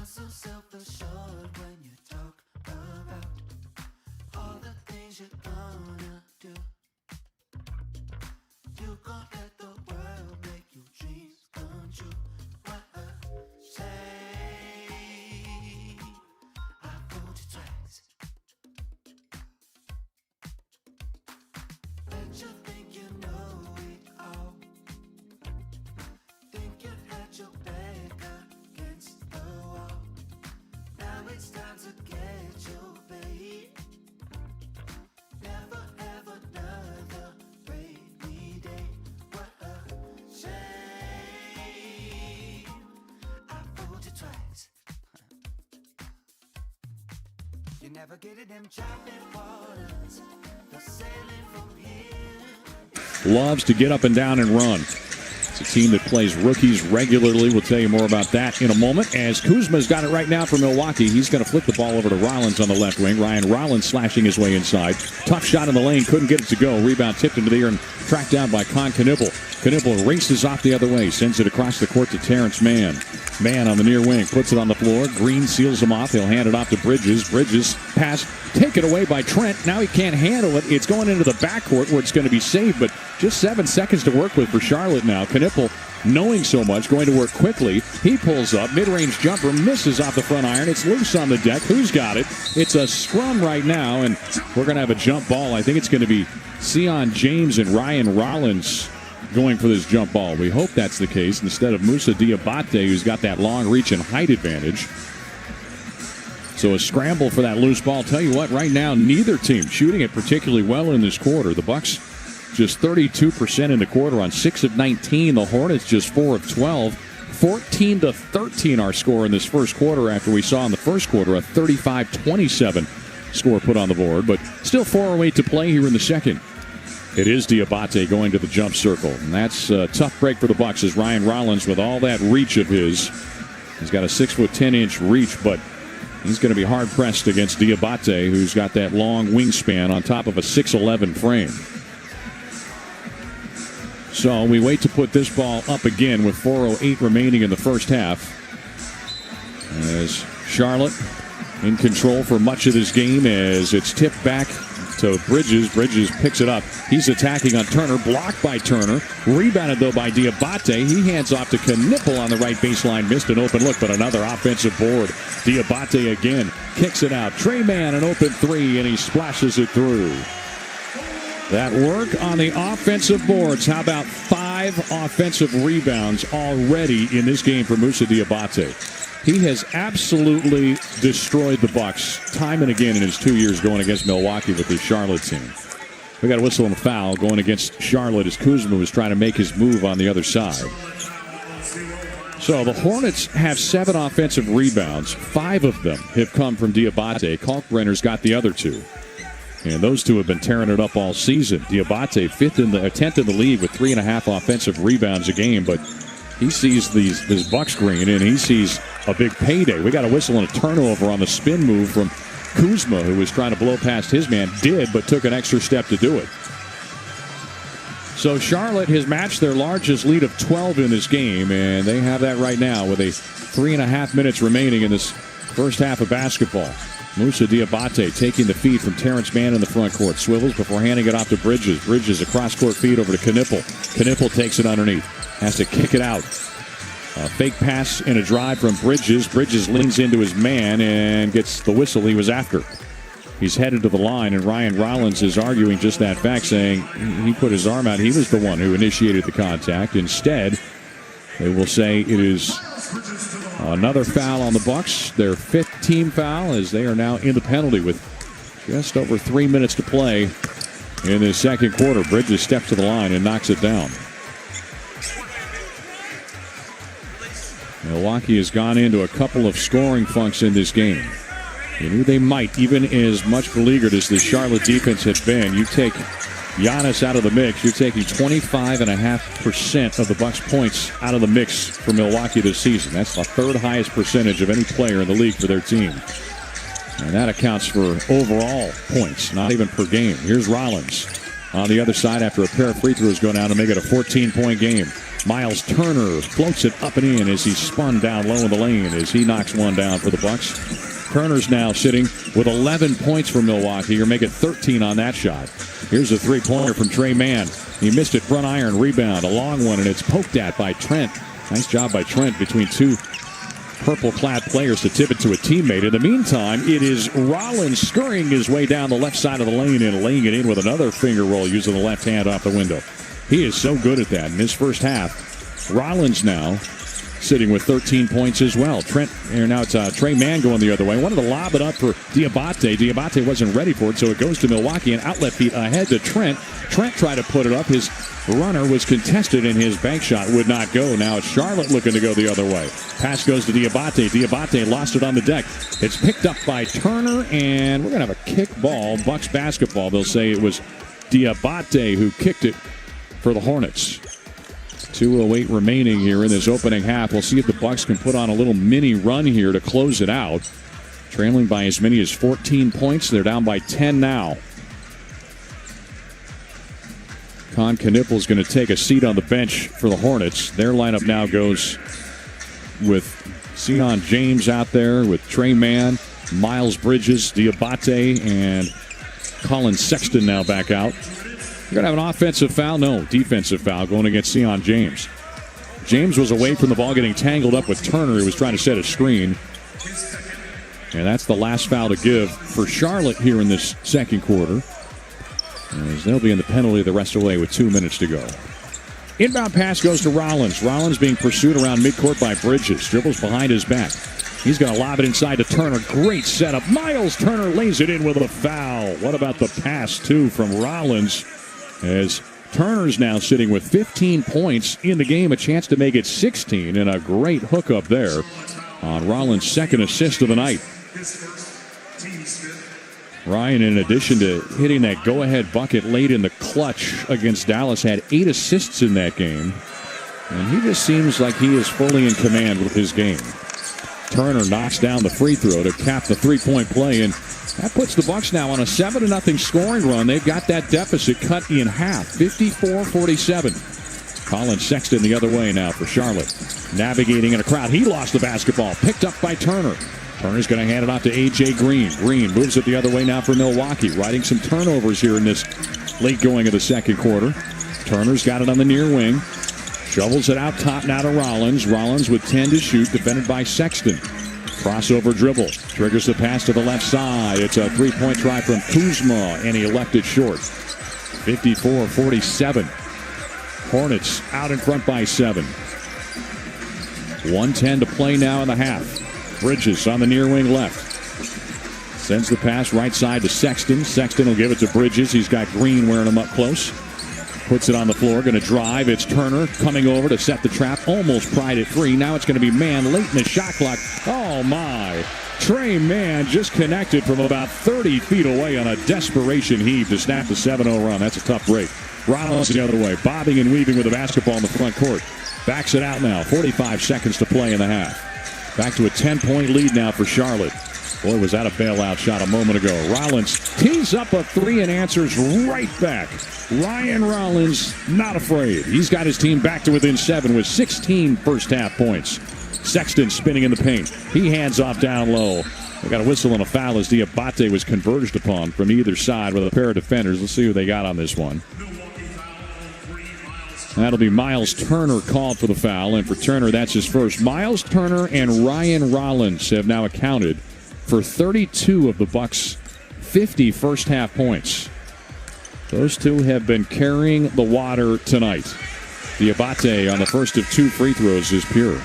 So self-assured when you talk about all the things you're gonna do. You gon' let the world make your dreams come true. What a shame. I fooled you twice. Bet you think you know it all. Think you had your back against the wall. Now it's time to get your bait. Never have another rainy day. What a shame. I fooled you twice. You never get it, them chopping waters. The sailing from here. Loves to get up and down and run. It's a team that plays rookies regularly. We'll tell you more about that in a moment. As Kuzma's got it right now for Milwaukee. He's going to flip the ball over to Rollins on the left wing. Ryan Rollins slashing his way inside. Tough shot in the lane. Couldn't get it to go. Rebound tipped into the air and tracked down by Con Knipple. Knipple races off the other way. Sends it across the court to Terrence Mann. Man on the near wing, puts it on the floor. Green seals him off. He'll hand it off to Bridges. Bridges pass taken away by Trent. Now he can't handle it. It's going into the backcourt where it's going to be saved, but just 7 seconds to work with for Charlotte now. Knipple, knowing so much, going to work quickly. He pulls up. Mid-range jumper misses off the front iron. It's loose on the deck. Who's got it? It's a scrum right now, and we're going to have a jump ball. I think it's going to be Sion James and Ryan Rollins going for this jump ball. We hope that's the case instead of Moussa Diabate, who's got that long reach and height advantage. So a scramble for that loose ball. Tell you what, right now, neither team shooting it particularly well in this quarter. The Bucks just 32% in the quarter on 6 of 19. The Hornets just 4 of 12. 14-13 our score in this first quarter after we saw in the first quarter a 35-27 score put on the board. But still 4:08 to play here in the second. It is Diabate going to the jump circle. And that's a tough break for the Bucks as Ryan Rollins, with all that reach of his, he's got a 6'10" reach, but he's going to be hard-pressed against Diabate, who's got that long wingspan on top of a 6'11" frame. So we wait to put this ball up again with 4:08 remaining in the first half. As Charlotte in control for much of this game as it's tipped back to Bridges. Bridges picks it up. He's attacking on Turner. Blocked by Turner. Rebounded, though, by Diabate. He hands off to Knipple on the right baseline. Missed an open look, but another offensive board. Diabate again kicks it out. Trey Mann, an open three, and he splashes it through. That work on the offensive boards. How about 5 offensive rebounds already in this game for Moussa Diabate? He has absolutely destroyed the Bucks time and again in his 2 years going against Milwaukee with the Charlotte team. We got a whistle and a foul going against Charlotte as Kuzma was trying to make his move on the other side. So the Hornets have 7 offensive rebounds. 5 of them have come from Diabate. Kalkbrenner's got the other 2. And those 2 have been tearing it up all season. Diabate 10th in the league with 3.5 offensive rebounds a game, but he sees this Bucks green, and he sees a big payday. We got a whistle and a turnover on the spin move from Kuzma, who was trying to blow past his man. Did, but took an extra step to do it. So Charlotte has matched their largest lead of 12 in this game, and they have that right now with a 3.5 minutes remaining in this first half of basketball. Moussa Diabate taking the feed from Terrence Mann in the front court. Swivels before handing it off to Bridges. Bridges a cross-court feed over to Knipple. Knipple takes it underneath. Has to kick it out. A fake pass and a drive from Bridges. Bridges leans into his man and gets the whistle he was after. He's headed to the line, and Ryan Rollins is arguing just that fact, saying he put his arm out. He was the one who initiated the contact. Instead, they will say it is another foul on the Bucks. Their 5th team foul, as they are now in the penalty with just over 3 minutes to play in the second quarter. Bridges steps to the line and knocks it down. Milwaukee has gone into a couple of scoring funks in this game. You knew they might, even as much beleaguered as the Charlotte defense had been. You take Giannis out of the mix, you're taking 25.5% of the Bucks' points out of the mix for Milwaukee this season. That's the 3rd highest percentage of any player in the league for their team. And that accounts for overall points, not even per game. Here's Rollins on the other side after a pair of free throws go down to make it a 14-point game. Miles Turner floats it up and in as he's spun down low in the lane as he knocks one down for the Bucks. Turner's now sitting with 11 points for Milwaukee, or make it 13 on that shot. Here's a three-pointer from Trey Mann. He missed it, front iron, rebound, a long one, and it's poked at by Trent. Nice job by Trent between 2 purple-clad players to tip it to a teammate. In the meantime, it is Rollins scurrying his way down the left side of the lane and laying it in with another finger roll using the left hand off the window. He is so good at that in his first half. Rollins now sitting with 13 points as well. Now it's Trey Mann going the other way. Wanted to lob it up for Diabate. Diabate wasn't ready for it, so it goes to Milwaukee. An outlet feed ahead to Trent. Trent tried to put it up. His runner was contested, and his bank shot would not go. Now it's Charlotte looking to go the other way. Pass goes to Diabate. Diabate lost it on the deck. It's picked up by Turner, and we're going to have a kick ball. Bucks basketball. They'll say it was Diabate who kicked it for the Hornets. 2:08 remaining here in this opening half. We'll see if the Bucks can put on a little mini run here to close it out. Trailing by as many as 14 points. They're down by 10 now. Knipple's going to take a seat on the bench for the Hornets. Their lineup now goes with Sion James out there, with Trey Mann, Miles Bridges, Diabate, and Colin Sexton now back out. You're going to have an offensive foul? No, defensive foul going against Sion James. James was away from the ball, getting tangled up with Turner, who was trying to set a screen. And that's the last foul to give for Charlotte here in this second quarter, as they'll be in the penalty the rest of the way with 2 minutes to go. Inbound pass goes to Rollins. Rollins being pursued around midcourt by Bridges. Dribbles behind his back. He's going to lob it inside to Turner. Great setup. Miles Turner lays it in with a foul. What about the pass, too, from Rollins? As Turner's now sitting with 15 points in the game. A chance to make it 16, and a great hookup there on Rollins' second assist of the night. Ryan, in addition to hitting that go-ahead bucket late in the clutch against Dallas, had 8 assists in that game. And he just seems like he is fully in command with his game. Turner knocks down the free throw to cap the three-point play, and that puts the Bucks now on a 7-0 scoring run. They've got that deficit cut in half, 54-47. Colin Sexton the other way now for Charlotte. Navigating in a crowd. He lost the basketball. Picked up by Turner. Turner's going to hand it off to A.J. Green. Green moves it the other way now for Milwaukee. Riding some turnovers here in this late going of the second quarter. Turner's got it on the near wing. Shovels it out top now to Rollins. Rollins with 10 to shoot, defended by Sexton. Crossover dribble. Triggers the pass to the left side. It's a three-point try from Kuzma, and he left it short. 54-47. Hornets out in front by 7. 1:10 to play now in the half. Bridges on the near wing left. Sends the pass right side to Sexton. Sexton will give it to Bridges. He's got Green wearing him up close. Puts it on the floor. Going to drive. It's Turner coming over to set the trap. Almost pried it free. Now it's going to be Mann late in the shot clock. Oh, my. Trey Mann just connected from about 30 feet away on a desperation heave to snap the 7-0 run. That's a tough break. Rollins the other way. Bobbing and weaving with the basketball in the front court. Backs it out now. 45 seconds to play in the half. Back to a 10-point lead now for Charlotte. Boy, was that a bailout shot a moment ago. Rollins tees up a three and answers right back. Ryan Rollins not afraid. He's got his team back to within 7 with 16 first-half points. Sexton spinning in the paint. He hands off down low. They got a whistle and a foul as Diabate was converged upon from either side with a pair of defenders. Let's see who they got on this one. That'll be Miles Turner called for the foul, and for Turner, that's his first. Miles Turner and Ryan Rollins have now accounted for 32 of the Bucks' 50 first-half points. Those two have been carrying the water tonight. Diabate on the first of 2 free throws is pure.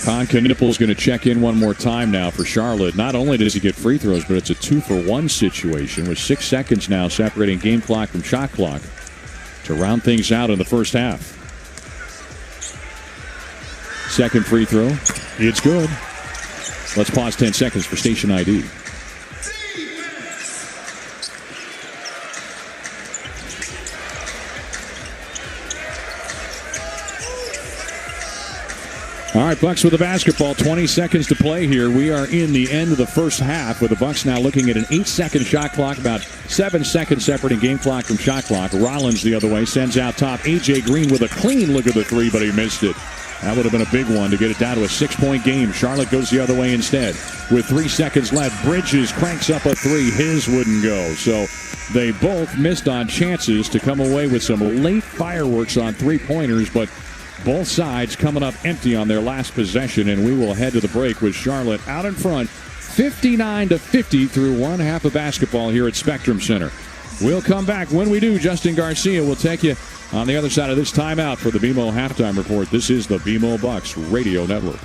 Nipple's going to check in one more time now for Charlotte. Not only does he get free throws, but it's a 2-for-1 situation with 6 seconds now separating game clock from shot clock to round things out in the first half. Second free throw. It's good. Let's pause 10 seconds for station ID. All right, Bucks with the basketball. 20 seconds to play here. We are in the end of the first half with the Bucks now looking at an 8-second shot clock, about 7 seconds separating game clock from shot clock. Rollins the other way, sends out top. A.J. Green with a clean look at the three, but he missed it. That would have been a big one to get it down to a 6-point game. Charlotte goes the other way instead. With 3 seconds left, Bridges cranks up a three. His wouldn't go. So they both missed on chances to come away with some late fireworks on three-pointers, but both sides coming up empty on their last possession, and we will head to the break with Charlotte out in front, 59-50 through one half of basketball here at Spectrum Center. We'll come back. When we do, Justin Garcia will take you on the other side of this timeout for the BMO Halftime Report. This is the BMO Bucks Radio Network.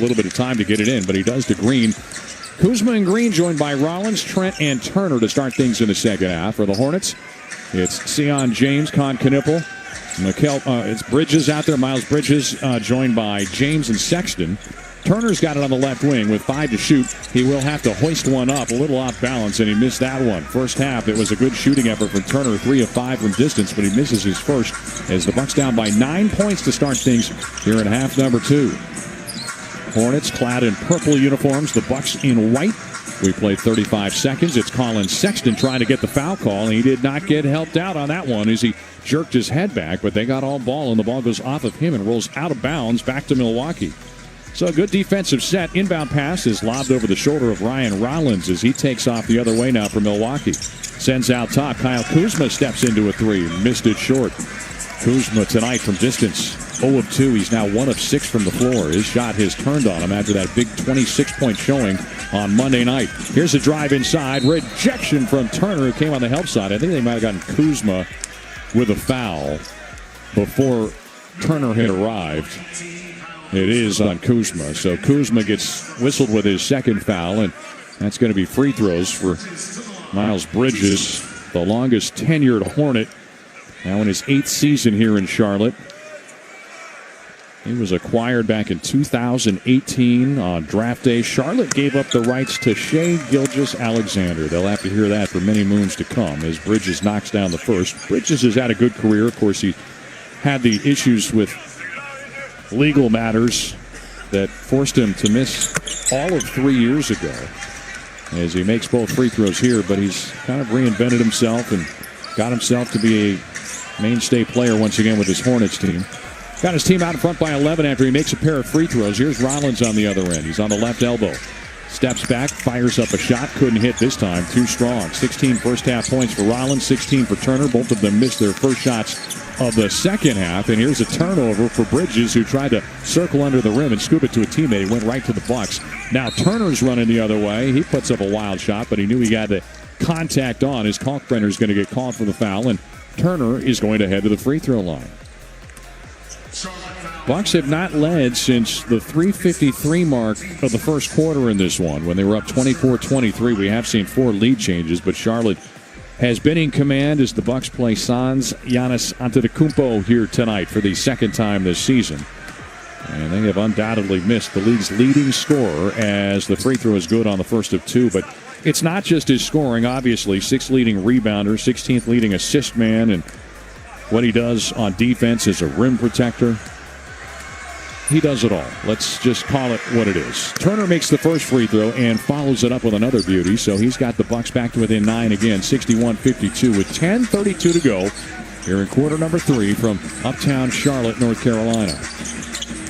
little bit of time to get it in, but he does to Green. Kuzma and Green joined by Rollins, Trent, and Turner to start things in the second half. For the Hornets, it's Sion James, Con Knippel. It's Bridges out there. Miles Bridges joined by James and Sexton. Turner's got it on the left wing with 5 to shoot. He will have to hoist one up, a little off balance, and he missed that one. First half, it was a good shooting effort from Turner, 3 of 5 from distance, but he misses his first as the Bucks down by 9 points to start things here in half number 2. Hornets clad in purple uniforms, the Bucks in white. We played 35 seconds. It's Colin Sexton trying to get the foul call, and he did not get helped out on that one as he jerked his head back, but they got all ball, and the ball goes off of him and rolls out of bounds back to Milwaukee. So a good defensive set. Inbound pass is lobbed over the shoulder of Ryan Rollins as he takes off the other way now for Milwaukee. Sends out top. Kyle Kuzma steps into a 3. Missed it short. Kuzma tonight from distance. 0 of 2. He's now 1 of 6 from the floor. His shot has turned on him after that big 26-point showing on Monday night. Here's a drive inside. Rejection from Turner, who came on the help side. I think they might have gotten Kuzma with a foul before Turner had arrived. It is on Kuzma. So Kuzma gets whistled with his second foul, and that's going to be free throws for Miles Bridges, the longest tenured Hornet, now in his 8th season here in Charlotte. He was acquired back in 2018 on draft day. Charlotte gave up the rights to Shai Gilgeous-Alexander. They'll have to hear that for many moons to come as Bridges knocks down the first. Bridges has had a good career. Of course, he had the issues with legal matters that forced him to miss all of 3 years ago as he makes both free throws here, but he's kind of reinvented himself and got himself to be a mainstay player once again with his Hornets team. Got his team out in front by 11 after he makes a pair of free throws. Here's Rollins on the other end. He's on the left elbow. Steps back, fires up a shot. Couldn't hit this time. Too strong. 16 first half points for Rollins, 16 for Turner. Both of them missed their first shots of the second half. And here's a turnover for Bridges, who tried to circle under the rim and scoop it to a teammate. He went right to the Bucks. Now Turner's running the other way. He puts up a wild shot, but he knew he got the contact on. His Kalkbrenner's going to get called for the foul, and Turner is going to head to the free throw line. Bucks have not led since the 3:53 mark of the first quarter in this one when they were up 24-23. We have seen 4 lead changes, but Charlotte has been in command as the Bucks play Sans Giannis Antetokounmpo here tonight for the second time this season. And they have undoubtedly missed the league's leading scorer as the free throw is good on the first of 2. But it's not just his scoring, obviously. 6th leading rebounder, 16th leading assist man, and what he does on defense as a rim protector. He does it all. Let's just call it what it is. Turner makes the first free throw and follows it up with another beauty. So he's got the Bucks back to within 9 again, 61-52 with 10:32 to go here in quarter number 3 from uptown Charlotte, North Carolina.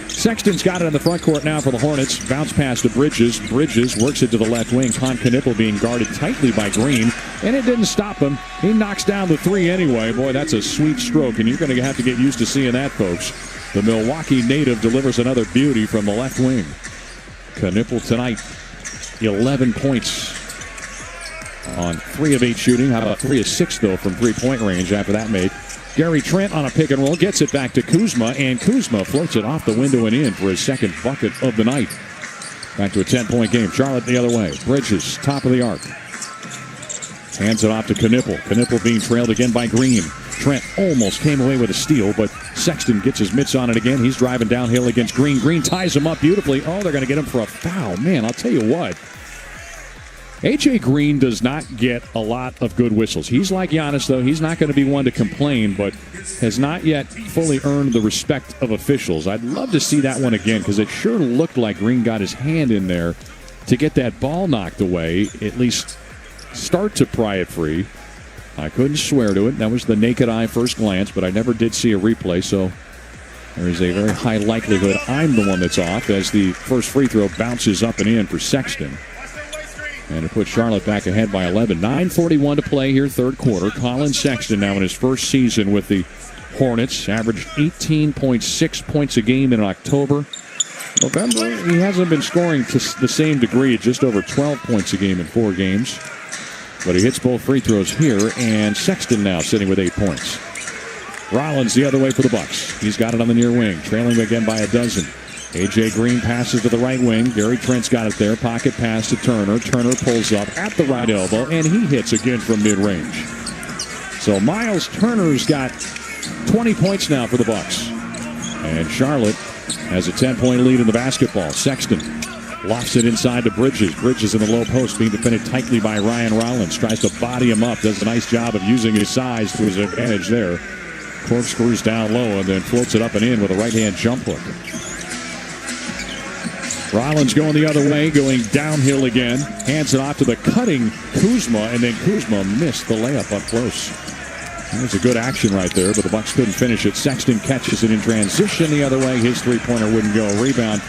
Sexton's got it in the front court now for the Hornets. Bounce pass to Bridges. Bridges works it to the left wing. Con Knippel being guarded tightly by Green, and it didn't stop him. He knocks down the 3 anyway. Boy, that's a sweet stroke, and you're going to have to get used to seeing that, folks. The Milwaukee native delivers another beauty from the left wing. Knippel tonight, 11 points on 3 of 8 shooting. How about 3 of 6, though, from three-point range after that made. Gary Trent on a pick and roll gets it back to Kuzma, and Kuzma floats it off the window and in for his second bucket of the night. Back to a 10-point game. Charlotte the other way. Bridges, top of the arc. Hands it off to Knippel. Knippel being trailed again by Green. Trent almost came away with a steal, but Sexton gets his mitts on it again. He's driving downhill against Green. Green ties him up beautifully. Oh, they're going to get him for a foul. Man, I'll tell you what. A.J. Green does not get a lot of good whistles. He's like Giannis, though. He's not going to be one to complain, but has not yet fully earned the respect of officials. I'd love to see that one again because it sure looked like Green got his hand in there to get that ball knocked away, at least start to pry it free. I couldn't swear to it. That was the naked eye first glance, but I never did see a replay, so there is a very high likelihood I'm the one that's off as the first free throw bounces up and in for Sexton. And it puts Charlotte back ahead by 11. 9:41 to play here, third quarter. Colin Sexton now in his first season with the Hornets. Averaged 18.6 points a game in October. November, he hasn't been scoring to the same degree at just over 12 points a game in 4 games. But he hits both free throws here, and Sexton now sitting with 8 points. Rollins the other way for the Bucks. He's got it on the near wing, trailing again by a dozen. A.J. Green passes to the right wing. Gary Trent's got it there. Pocket pass to Turner. Turner pulls up at the right elbow, and he hits again from mid-range. So Miles Turner's got 20 points now for the Bucks. And Charlotte has a 10-point lead in the basketball. Sexton lofts it inside to Bridges. Bridges in the low post being defended tightly by Ryan Rollins. Tries to body him up. Does a nice job of using his size to his advantage there. Corkscrews down low and then floats it up and in with a right-hand jump hook. Rollins going the other way, going downhill again. Hands it off to the cutting Kuzma, and then Kuzma missed the layup up close. That was a good action right there, but the Bucks couldn't finish it. Sexton catches it in transition the other way. His three-pointer wouldn't go. Rebound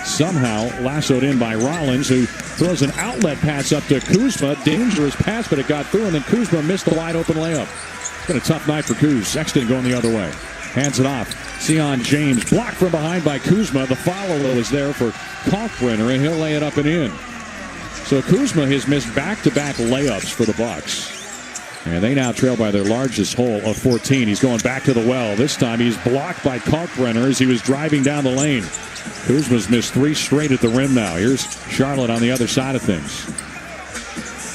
somehow lassoed in by Rollins, who throws an outlet pass up to Kuzma. Dangerous pass, but it got through, and then Kuzma missed the wide-open layup. It's been a tough night for Kuz. Sexton going the other way. Hands it off. Sion James blocked from behind by Kuzma. The follow is there for Kalkbrenner, and he'll lay it up and in. So Kuzma has missed back-to-back layups for the Bucks. And they now trail by their largest hole of 14. He's going back to the well. This time he's blocked by Kalkbrenner as he was driving down the lane. Kuzma's missed 3 straight at the rim now. Here's Charlotte on the other side of things.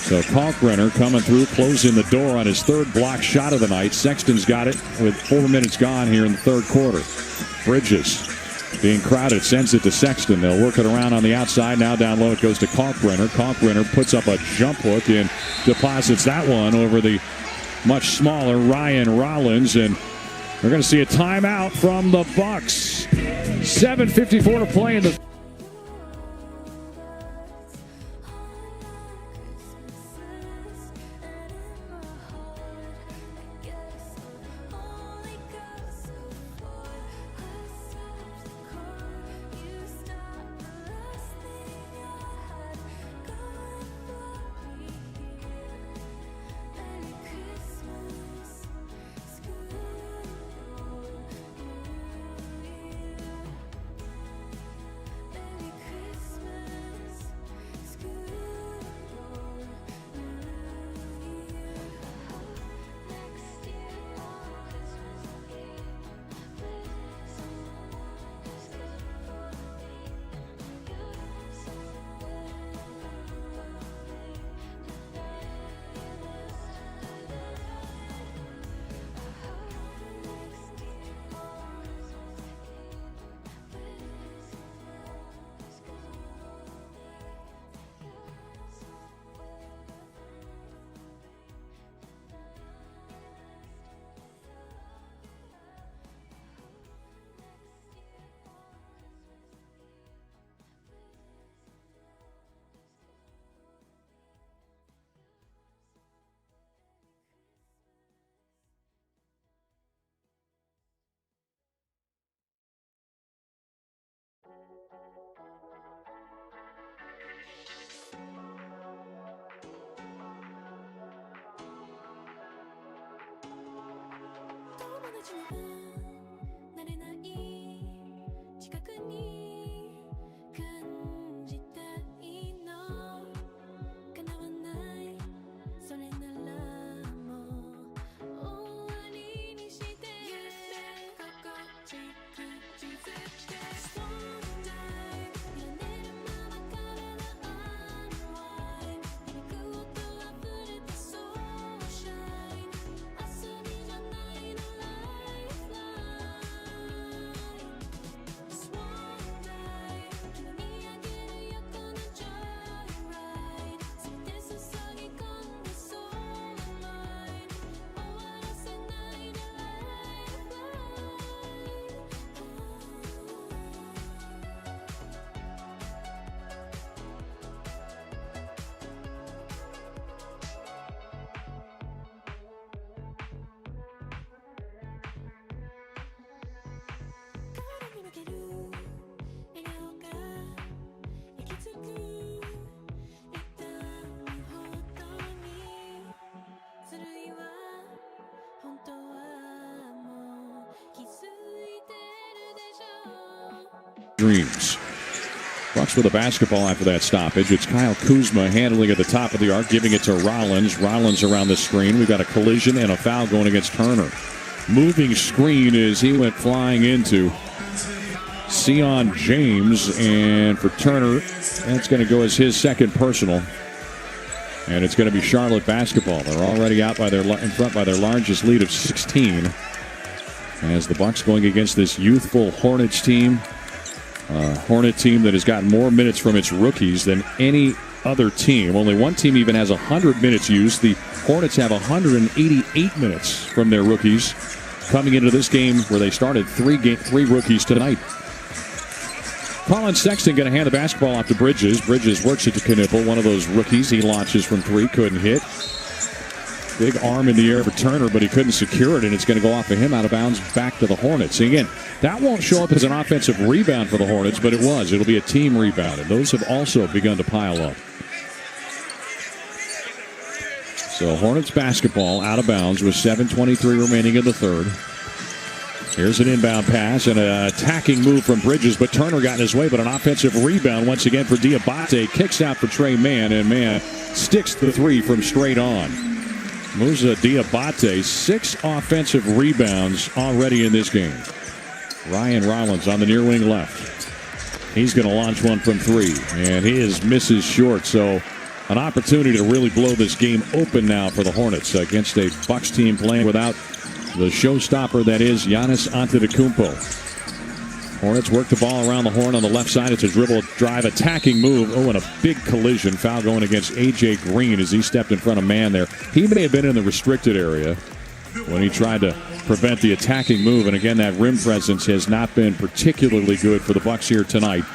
So Kalkbrenner coming through, closing the door on his 3rd block shot of the night. Sexton's got it with 4 minutes gone here in the 3rd quarter. Bridges being crowded, sends it to Sexton. They'll work it around on the outside. Now down low it goes to Kalkbrenner. Kalkbrenner puts up a jump hook and deposits that one over the much smaller Ryan Rollins. And we're going to see a timeout from the Bucks. 7:54 to play in the dreams. Bucks with a basketball after that stoppage. It's Kyle Kuzma handling at the top of the arc, giving it to Rollins. Rollins around the screen. We've got a collision and a foul going against Turner. Moving screen as he went flying into Sion James. And for Turner, that's going to go as his second personal. And it's going to be Charlotte basketball. They're already out in front by their largest lead of 16. As the Bucks going against this youthful Hornets team. Hornet team that has gotten more minutes from its rookies than any other team. Only one team even has 100 minutes used. The Hornets have 188 minutes from their rookies coming into this game where they started three rookies tonight. Colin Sexton going to hand the basketball off to Bridges. Bridges works it to Knipple, one of those rookies. He launches from three, couldn't hit. Big arm in the air for Turner, but he couldn't secure it, and it's going to go off of him out of bounds back to the Hornets. And again, that won't show up as an offensive rebound for the Hornets, but it was. It'll be a team rebound, and those have also begun to pile up. So Hornets basketball out of bounds with 7:23 remaining in the third. Here's an inbound pass and an attacking move from Bridges, but Turner got in his way, but an offensive rebound once again for Diabate. Kicks out for Trey Mann, and Mann sticks the three from straight on. Musa Diabate, 6 offensive rebounds already in this game. Ryan Rollins on the near wing left. He's going to launch one from three, and he misses short. So an opportunity to really blow this game open now for the Hornets against a Bucks team playing without the showstopper that is Giannis Antetokounmpo. Hornets work the ball around the horn on the left side. It's a dribble drive attacking move. Oh, and a big collision. Foul going against A.J. Green as he stepped in front of Mann there. He may have been in the restricted area when he tried to prevent the attacking move. And again, that rim presence has not been particularly good for the Bucks here tonight.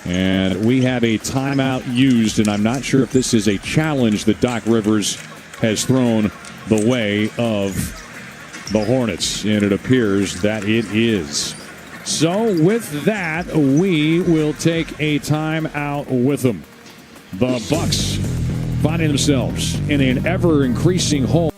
And we have a timeout used, and I'm not sure if this is a challenge that Doc Rivers has thrown the way of the Hornets. And it appears that it is. So with that, we will take a timeout with them. The Bucks finding themselves in an ever-increasing hole.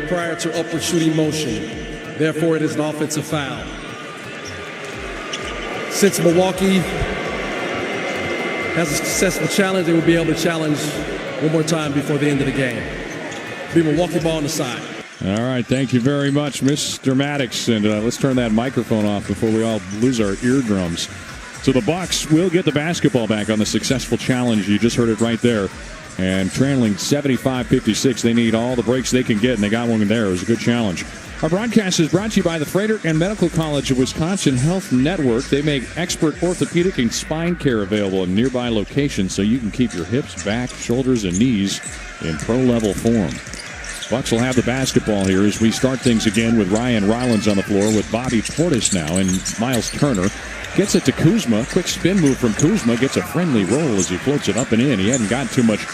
Prior to upward shooting motion. Therefore, it is an offensive foul. Since Milwaukee has a successful challenge, they will be able to challenge one more time before the end of the game. Be Milwaukee Ball on the side. All right, thank you very much, Mr. Maddox. And let's turn that microphone off before we all lose our eardrums. So the Bucks will get the basketball back on the successful challenge. You just heard it right there. And trailing 75-56, they need all the breaks they can get, and they got one there. It was a good challenge. Our broadcast is brought to you by the Freighter and Medical College of Wisconsin Health Network. They make expert orthopedic and spine care available in nearby locations so you can keep your hips, back, shoulders, and knees in pro-level form. Bucks will have the basketball here as we start things again with Ryan Rollins on the floor with Bobby Portis now, and Miles Turner gets it to Kuzma. Quick spin move from Kuzma. Gets a friendly roll as he floats it up and in. He hadn't gotten too much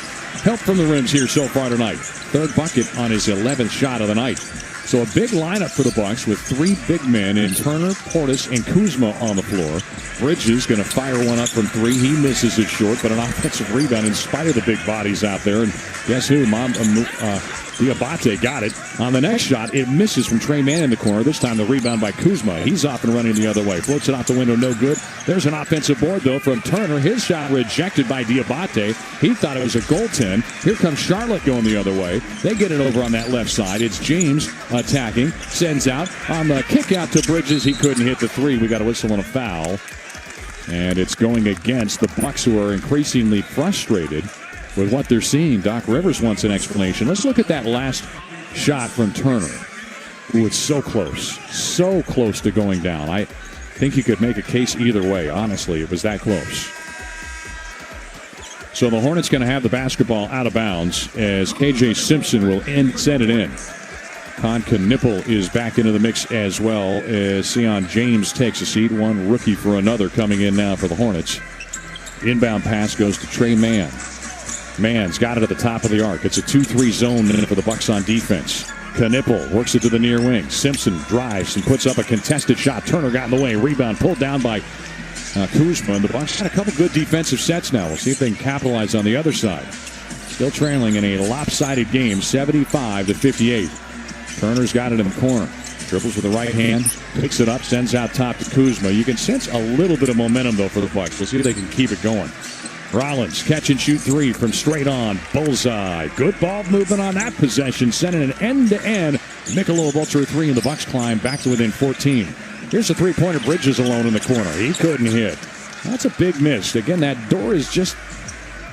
help from the rims here so far tonight. Third bucket on his 11th shot of the night. So a big lineup for the Bucks with three big men in Turner, Portis, and Kuzma on the floor. Bridges going to fire one up from three. He misses it short, but an offensive rebound in spite of the big bodies out there. And guess who? Diabate got it. On the next shot, it misses from Trey Mann in the corner. This time the rebound by Kuzma. He's off and running the other way. Floats it out the window, no good. There's an offensive board, though, from Turner. His shot rejected by Diabate. He thought it was a goaltend. Here comes Charlotte going the other way. They get it over on that left side. It's James attacking. Sends out on the kick out to Bridges. He couldn't hit the three. We got a whistle and a foul. And it's going against the Bucks, who are increasingly frustrated with what they're seeing. Doc Rivers wants an explanation. Let's look at that last shot from Turner. Ooh, it's so close to going down. I think you could make a case either way. Honestly, it was that close. So the Hornets going to have the basketball out of bounds as KJ Simpson will send it in. Knipple is back into the mix as well as Sion James takes a seat. One rookie for another coming in now for the Hornets. Inbound pass goes to Trey Mann. Mann's got it at the top of the arc. It's a 2-3 zone for the Bucks on defense. Knipple works it to the near wing. Simpson drives and puts up a contested shot. Turner got in the way. Rebound pulled down by Kuzma. And the Bucks had a couple good defensive sets now. We'll see if they can capitalize on the other side. Still trailing in a lopsided game, 75-58. Turner's got it in the corner. Dribbles with the right hand. Picks it up. Sends out top to Kuzma. You can sense a little bit of momentum, though, for the Bucks. We'll see if they can keep it going. Rollins, catch and shoot three from straight on. Bullseye. Good ball movement on that possession. Sending an end-to-end Michelob Ultra 3, and the Bucks climb back to within 14. Here's a three-pointer. Bridges alone in the corner. He couldn't hit. That's a big miss. Again, that door is just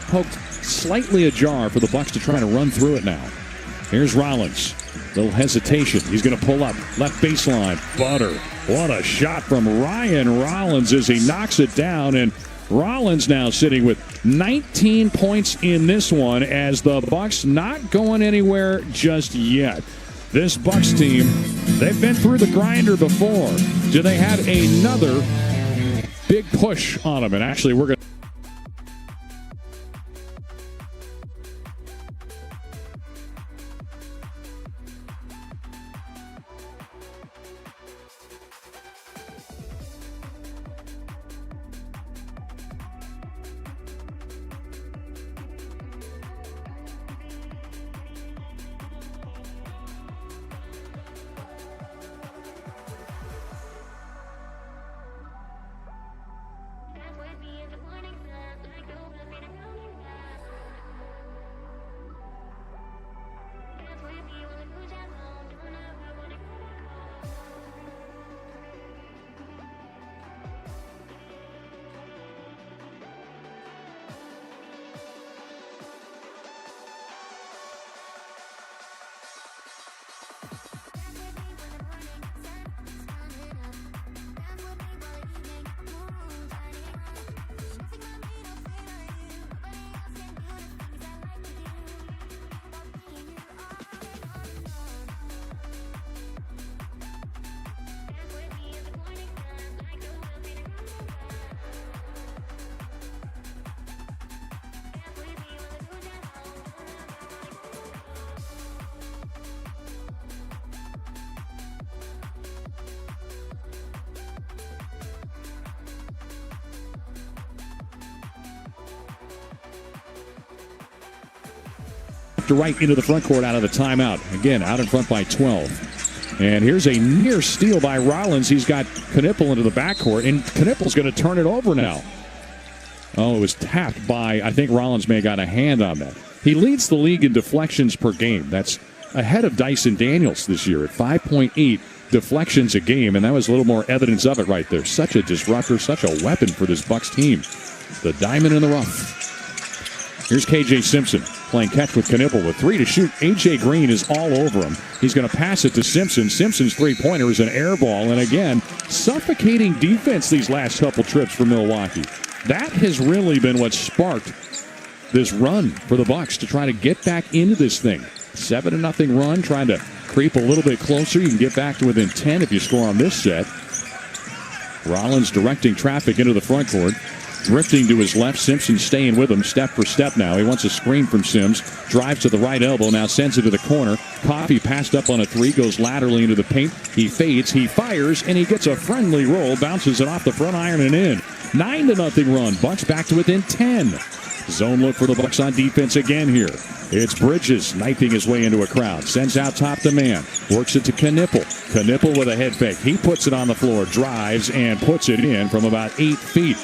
poked slightly ajar for the Bucks to try to run through it now. Here's Rollins. Little hesitation. He's going to pull up. Left baseline. Butter. What a shot from Ryan Rollins as he knocks it down. And Rollins now sitting with 19 points in this one as the Bucks not going anywhere just yet. This Bucks team, they've been through the grinder before. Do they have another big push on them? And actually, we're going to right into the front court out of the timeout. Again, out in front by 12. And here's a near steal by Rollins. He's got Knipple into the backcourt, and Knipple's going to turn it over now. Oh, it was tapped by, I think Rollins may have got a hand on that. He leads the league in deflections per game. That's ahead of Dyson Daniels this year at 5.8 deflections a game, and that was a little more evidence of it right there. Such a disruptor, such a weapon for this Bucks team. The diamond in the rough. Here's KJ Simpson playing catch with Knipple with 3 to shoot. A.J. Green is all over him. He's going to pass it to Simpson. Simpson's three-pointer is an air ball, and again, suffocating defense these last couple trips for Milwaukee. That has really been what sparked this run for the Bucks to try to get back into this thing. 7-0 run, trying to creep a little bit closer. You can get back to within 10 if you score on this set. Rollins directing traffic into the front court. Drifting to his left. Simpson staying with him step for step now. He wants a screen from Sims. Drives to the right elbow. Now sends it to the corner. Coffey passed up on a three. Goes laterally into the paint. He fades. He fires. And he gets a friendly roll. Bounces it off the front iron and in. 9-0 run. Bucks back to within 10. Zone look for the Bucks on defense again here. It's Bridges knifing his way into a crowd. Sends out top to man. Works it to Knipple. Knipple with a head fake. He puts it on the floor. Drives and puts it in from about 8 feet.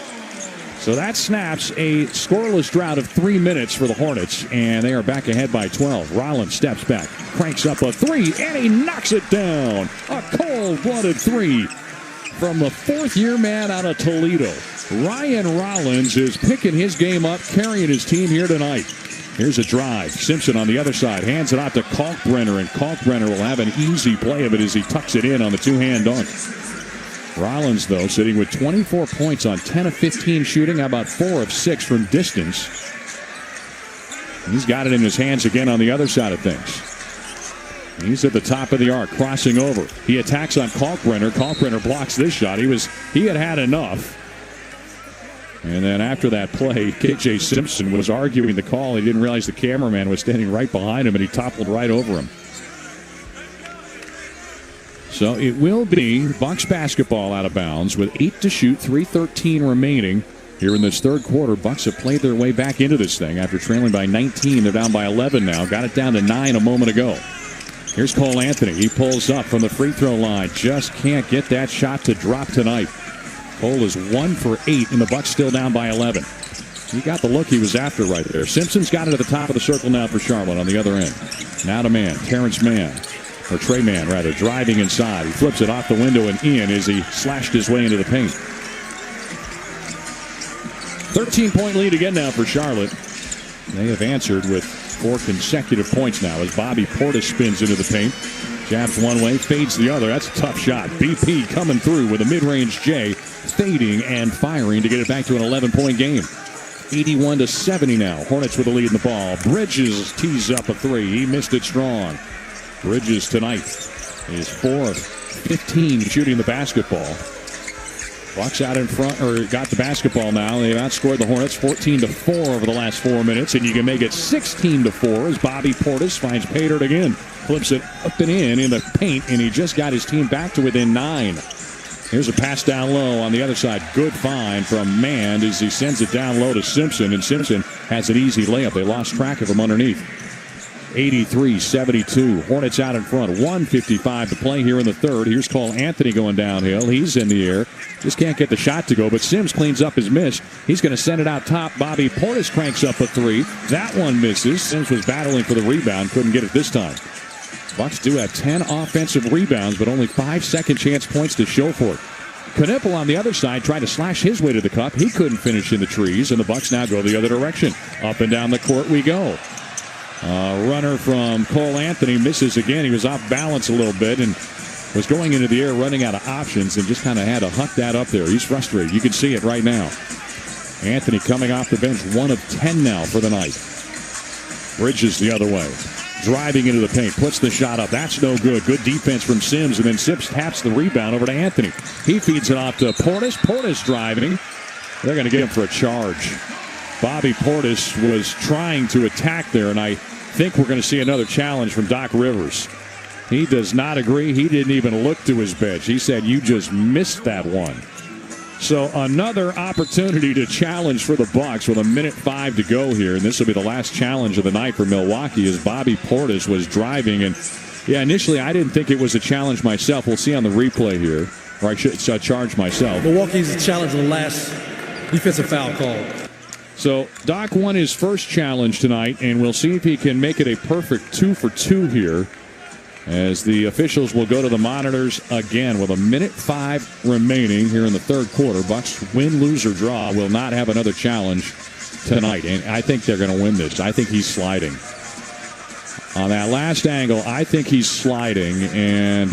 So that snaps a scoreless drought of 3 minutes for the Hornets, and they are back ahead by 12. Rollins steps back, cranks up a three, and he knocks it down. A cold-blooded three from the fourth-year man out of Toledo. Ryan Rollins is picking his game up, carrying his team here tonight. Here's a drive. Simpson on the other side hands it out to Kalkbrenner, and Kalkbrenner will have an easy play of it as he tucks it in on the two-hand dunk. Rollins, though, sitting with 24 points on 10 of 15 shooting. How about 4 of 6 from distance? He's got it in his hands again on the other side of things. He's at the top of the arc, crossing over. He attacks on Kalkbrenner. Kalkbrenner blocks this shot. He had enough. And then after that play, KJ Simpson was arguing the call. He didn't realize the cameraman was standing right behind him, and he toppled right over him. So it will be Bucks basketball out of bounds with 8 to shoot, 3:13 remaining here in this third quarter. Bucks have played their way back into this thing after trailing by 19. They're down by 11 now. Got it down to 9 a moment ago. Here's Cole Anthony. He pulls up from the free throw line. Just can't get that shot to drop tonight. Cole is 1 for 8, and the Bucks still down by 11. He got the look he was after right there. Simpson's got it at the top of the circle now for Charlotte on the other end. Now to man, Terrence Mann. Or Trey Mann, rather, driving inside. He flips it off the window and in as he slashed his way into the paint. 13-point lead again now for Charlotte. They have answered with 4 consecutive points now as Bobby Portis spins into the paint. Jabs one way, fades the other. That's a tough shot. BP coming through with a mid-range J, fading and firing to get it back to an 11-point game. 81-70 now. Hornets with the lead in the ball. Bridges tees up a three. He missed it strong. Bridges tonight is 4 of 15 shooting the basketball. Bucks out in front, or got the basketball now. They've outscored the Hornets 14-4 over the last 4 minutes, and you can make it 16-4 as Bobby Portis finds pay dirt again. Flips it up and in the paint, and he just got his team back to within 9. Here's a pass down low on the other side. Good find from Mann as he sends it down low to Simpson, and Simpson has an easy layup. They lost track of him underneath. 83-72. Hornets out in front. 1:55 to play here in the third. Here's Cole Anthony going downhill. He's in the air. Just can't get the shot to go, but Sims cleans up his miss. He's going to send it out top. Bobby Portis cranks up a three. That one misses. Sims was battling for the rebound. Couldn't get it this time. Bucks do have 10 offensive rebounds, but only 5 second chance points to show for it. Knipple on the other side tried to slash his way to the cup. He couldn't finish in the trees, and the Bucks now go the other direction. Up and down the court we go. Runner from Cole Anthony misses again. He was off balance a little bit and was going into the air, running out of options, and just kind of had to huck that up there. He's frustrated. You can see it right now. Anthony coming off the bench, 1 of 10 now for the night. Bridges the other way. Driving into the paint, puts the shot up. That's no good. Good defense from Sims, and then Sims taps the rebound over to Anthony. He feeds it off to Portis. Portis driving. They're going to get him for a charge. Bobby Portis was trying to attack there, and I think we're going to see another challenge from Doc Rivers. He does not agree. He didn't even look to his bench. He said, "You just missed that one." So another opportunity to challenge for the Bucks with 1:05 to go here, and this will be the last challenge of the night for Milwaukee as Bobby Portis was driving. And yeah, initially I didn't think it was a challenge myself. We'll see on the replay here, or I should charge myself. Milwaukee's challenge on the last defensive foul call. So Doc won his first challenge tonight, and we'll see if he can make it a perfect 2 for 2 here, as the officials will go to the monitors again with 1:05 remaining here in the third quarter. Bucks win, lose, or draw will not have another challenge tonight, and I think they're going to win this. I think he's sliding. On that last angle, I think he's sliding, and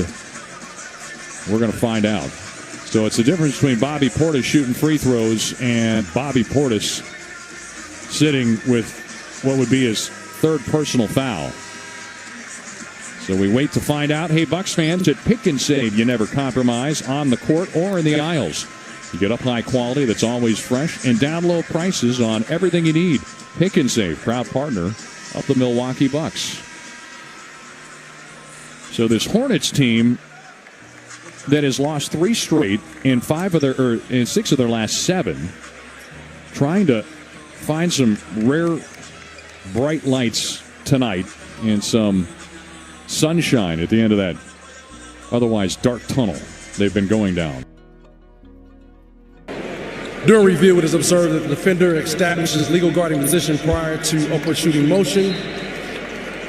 we're going to find out. So it's the difference between Bobby Portis shooting free throws and Bobby Portis sitting with what would be his third personal foul. So we wait to find out. Hey, Bucks fans, at Pick and Save, you never compromise on the court or in the aisles. You get up high quality that's always fresh and down low prices on everything you need. Pick and Save, proud partner of the Milwaukee Bucks. So this Hornets team that has lost 3 straight in 6 of their last 7, trying to find some rare bright lights tonight and some sunshine at the end of that otherwise dark tunnel they've been going down. During review, it is observed that the defender establishes legal guarding position prior to upward shooting motion.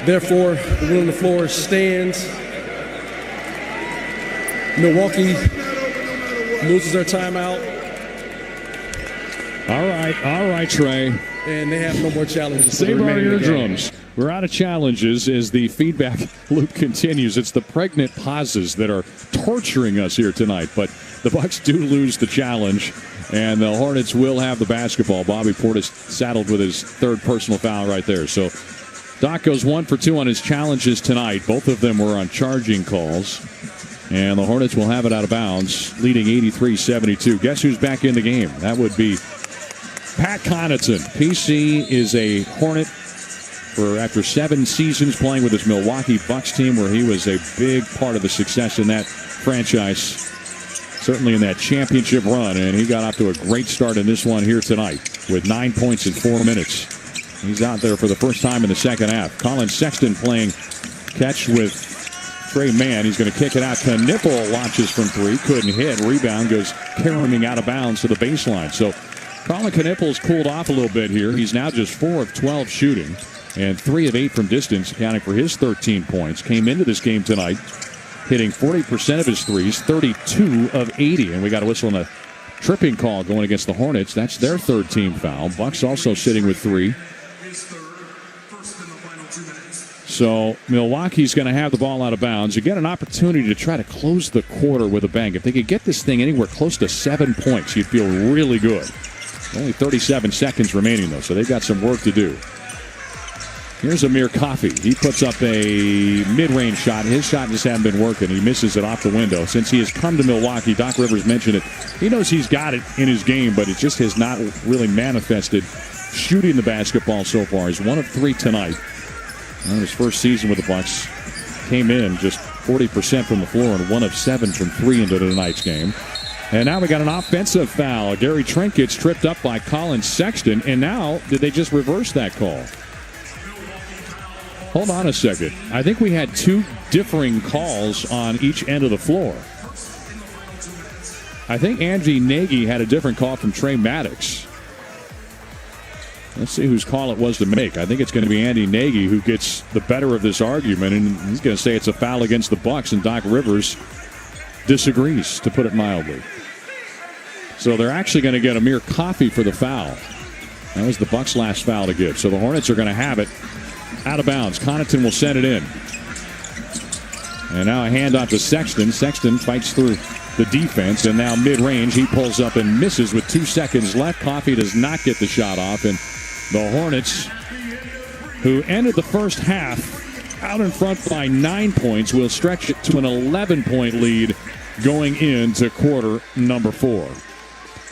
Therefore, the rule on the floor stands. Milwaukee loses their timeout. All right, Trey. And they have no more challenges. Save our eardrums. We're out of challenges as the feedback loop continues. It's the pregnant pauses that are torturing us here tonight. But the Bucks do lose the challenge, and the Hornets will have the basketball. Bobby Portis saddled with his third personal foul right there. So Doc goes 1 for 2 on his challenges tonight. Both of them were on charging calls. And the Hornets will have it out of bounds, leading 83-72. Guess who's back in the game? That would be Pat Connaughton. PC is a Hornet after 7 seasons playing with his Milwaukee Bucks team, where he was a big part of the success in that franchise, certainly in that championship run. And he got off to a great start in this one here tonight with 9 points in 4 minutes. He's out there for the first time in the second half. Colin Sexton playing catch with Trey Mann. He's going to kick it out. Knipple launches from 3. Couldn't hit. Rebound goes carrying out of bounds to the baseline. So Colin Knipple's cooled off a little bit here. He's now just 4 of 12 shooting and 3 of 8 from distance, accounting for his 13 points. Came into this game tonight hitting 40% of his threes, 32 of 80. And we got a whistle on a tripping call going against the Hornets. That's their third team foul. Bucks also sitting with 3. So Milwaukee's going to have the ball out of bounds. You get an opportunity to try to close the quarter with a bang. If they could get this thing anywhere close to 7 points, you'd feel really good. Only 37 seconds remaining, though, so they've got some work to do. Here's Amir Coffey. He puts up a mid-range shot. His shot just hasn't been working. He misses it off the window. Since he has come to Milwaukee, Doc Rivers mentioned it. He knows he's got it in his game, but it just has not really manifested shooting the basketball so far. He's 1 of 3 tonight. And his first season with the Bucks came in just 40% from the floor and 1 of 7 from 3 into tonight's game. And now we got an offensive foul. Gary Trent gets tripped up by Colin Sexton. And now, did they just reverse that call? Hold on a second. I think we had 2 differing calls on each end of the floor. I think Andy Nagy had a different call from Trey Maddox. Let's see whose call it was to make. I think it's going to be Andy Nagy who gets the better of this argument, and he's going to say it's a foul against the Bucks, and Doc Rivers disagrees, to put it mildly. So they're actually going to get Amir Coffey for the foul. That was the Bucks' last foul to give. So the Hornets are going to have it out of bounds. Connaughton will send it in. And now a handoff to Sexton. Sexton fights through the defense, and now mid-range he pulls up and misses with 2 seconds left. Coffey does not get the shot off, and the Hornets, who ended the first half out in front by 9 points, will stretch it to an 11-point lead going into quarter number 4.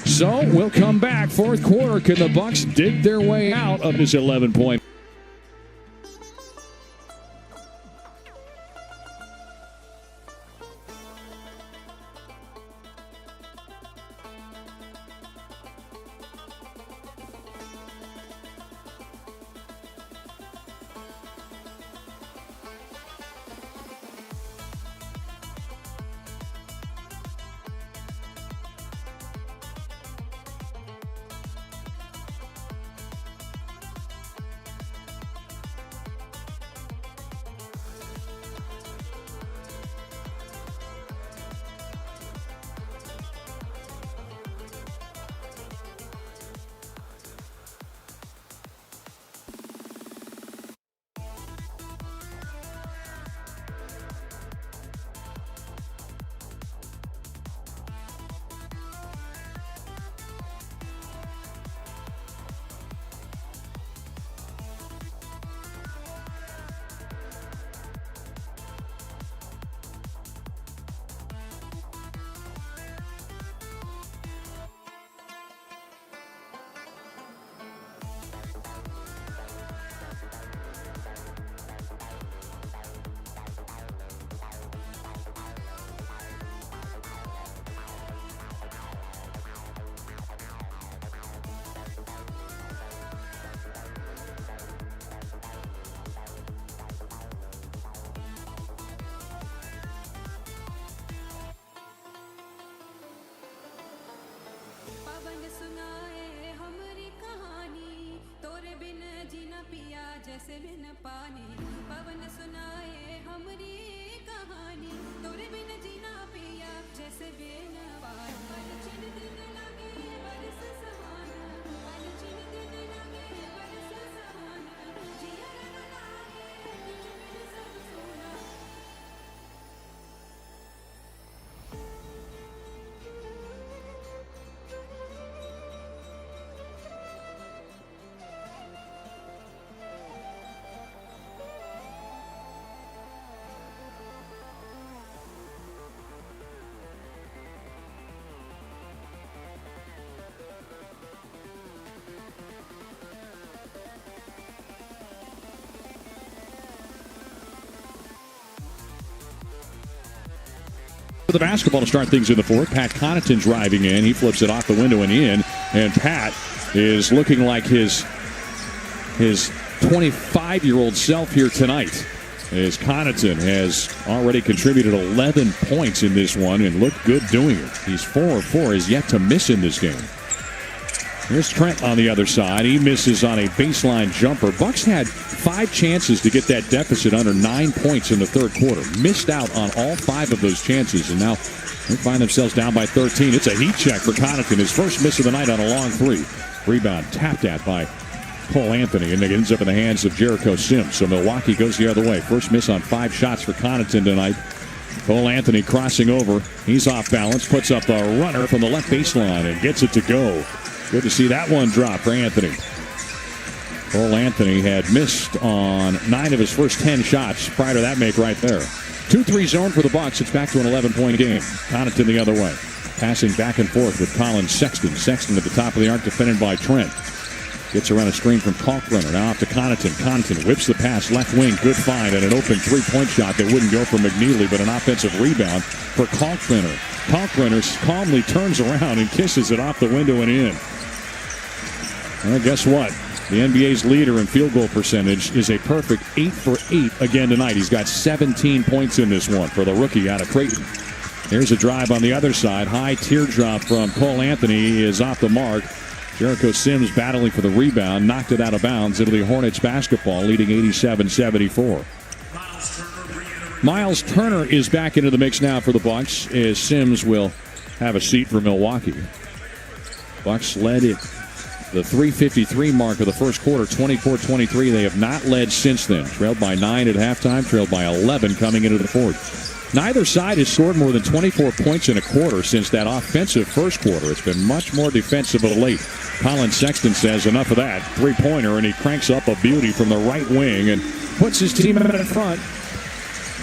So we'll come back. Fourth quarter, can the Bucks dig their way out of this 11-point? पवन सुनाए हमारी कहानी तोरे बिन जीना पिया जैसे बिन पानी पवन सुनाए हमारी कहानी तोरे बिन जीना पिया जैसे बिन पानी पलचिन दिन लगे बरस सहाना पलचिन दिन लगे बरस सहाना जिया न लागे तुझ बिन सब सोना For the basketball to start things in the fourth. Pat Connaughton driving in. He flips it off the window and in. And Pat is looking like his 25-year-old self here tonight. As Connaughton has already contributed 11 points in this one and looked good doing it. He's 4 of 4, has yet to miss in this game. Here's Trent on the other side. He misses on a baseline jumper. Bucks had 5 chances to get that deficit under 9 points in the third quarter. Missed out on all 5 of those chances, and now they find themselves down by 13. It's a heat check for Connaughton. His first miss of the night on a long three. Rebound tapped at by Cole Anthony, and it ends up in the hands of Jericho Sims. So Milwaukee goes the other way. First miss on 5 shots for Connaughton tonight. Cole Anthony crossing over. He's off balance, puts up the runner from the left baseline and gets it to go. Good to see that one drop for Anthony. Cole Anthony had missed on 9 of his first 10 shots prior to that make right there. 2-3 zone for the Bucks. It's back to an 11-point game. Connaughton the other way. Passing back and forth with Colin Sexton. Sexton at the top of the arc, defended by Trent. Gets around a screen from Kalkbrenner. Now off to Connaughton. Connaughton whips the pass. Left wing. Good find. And an open three-point shot that wouldn't go for McNeely, but an offensive rebound for Kalkbrenner. Kalkbrenner calmly turns around and kisses it off the window and in. Well, guess what? The NBA's leader in field goal percentage is a perfect 8 for 8 again tonight. He's got 17 points in this one for the rookie out of Creighton. Here's a drive on the other side. High teardrop from Cole Anthony is off the mark. Jericho Sims battling for the rebound. Knocked it out of bounds. It'll be Hornets basketball leading 87-74. Miles Turner is back into the mix now for the Bucks as Sims will have a seat for Milwaukee. Bucks led it. The 3:53 mark of the first quarter, 24-23. They have not led since then. Trailed by 9 at halftime, trailed by 11 coming into the fourth. Neither side has scored more than 24 points in a quarter since that offensive first quarter. It's been much more defensive of late. Colin Sexton says enough of that. Three-pointer, and he cranks up a beauty from the right wing and puts his team in front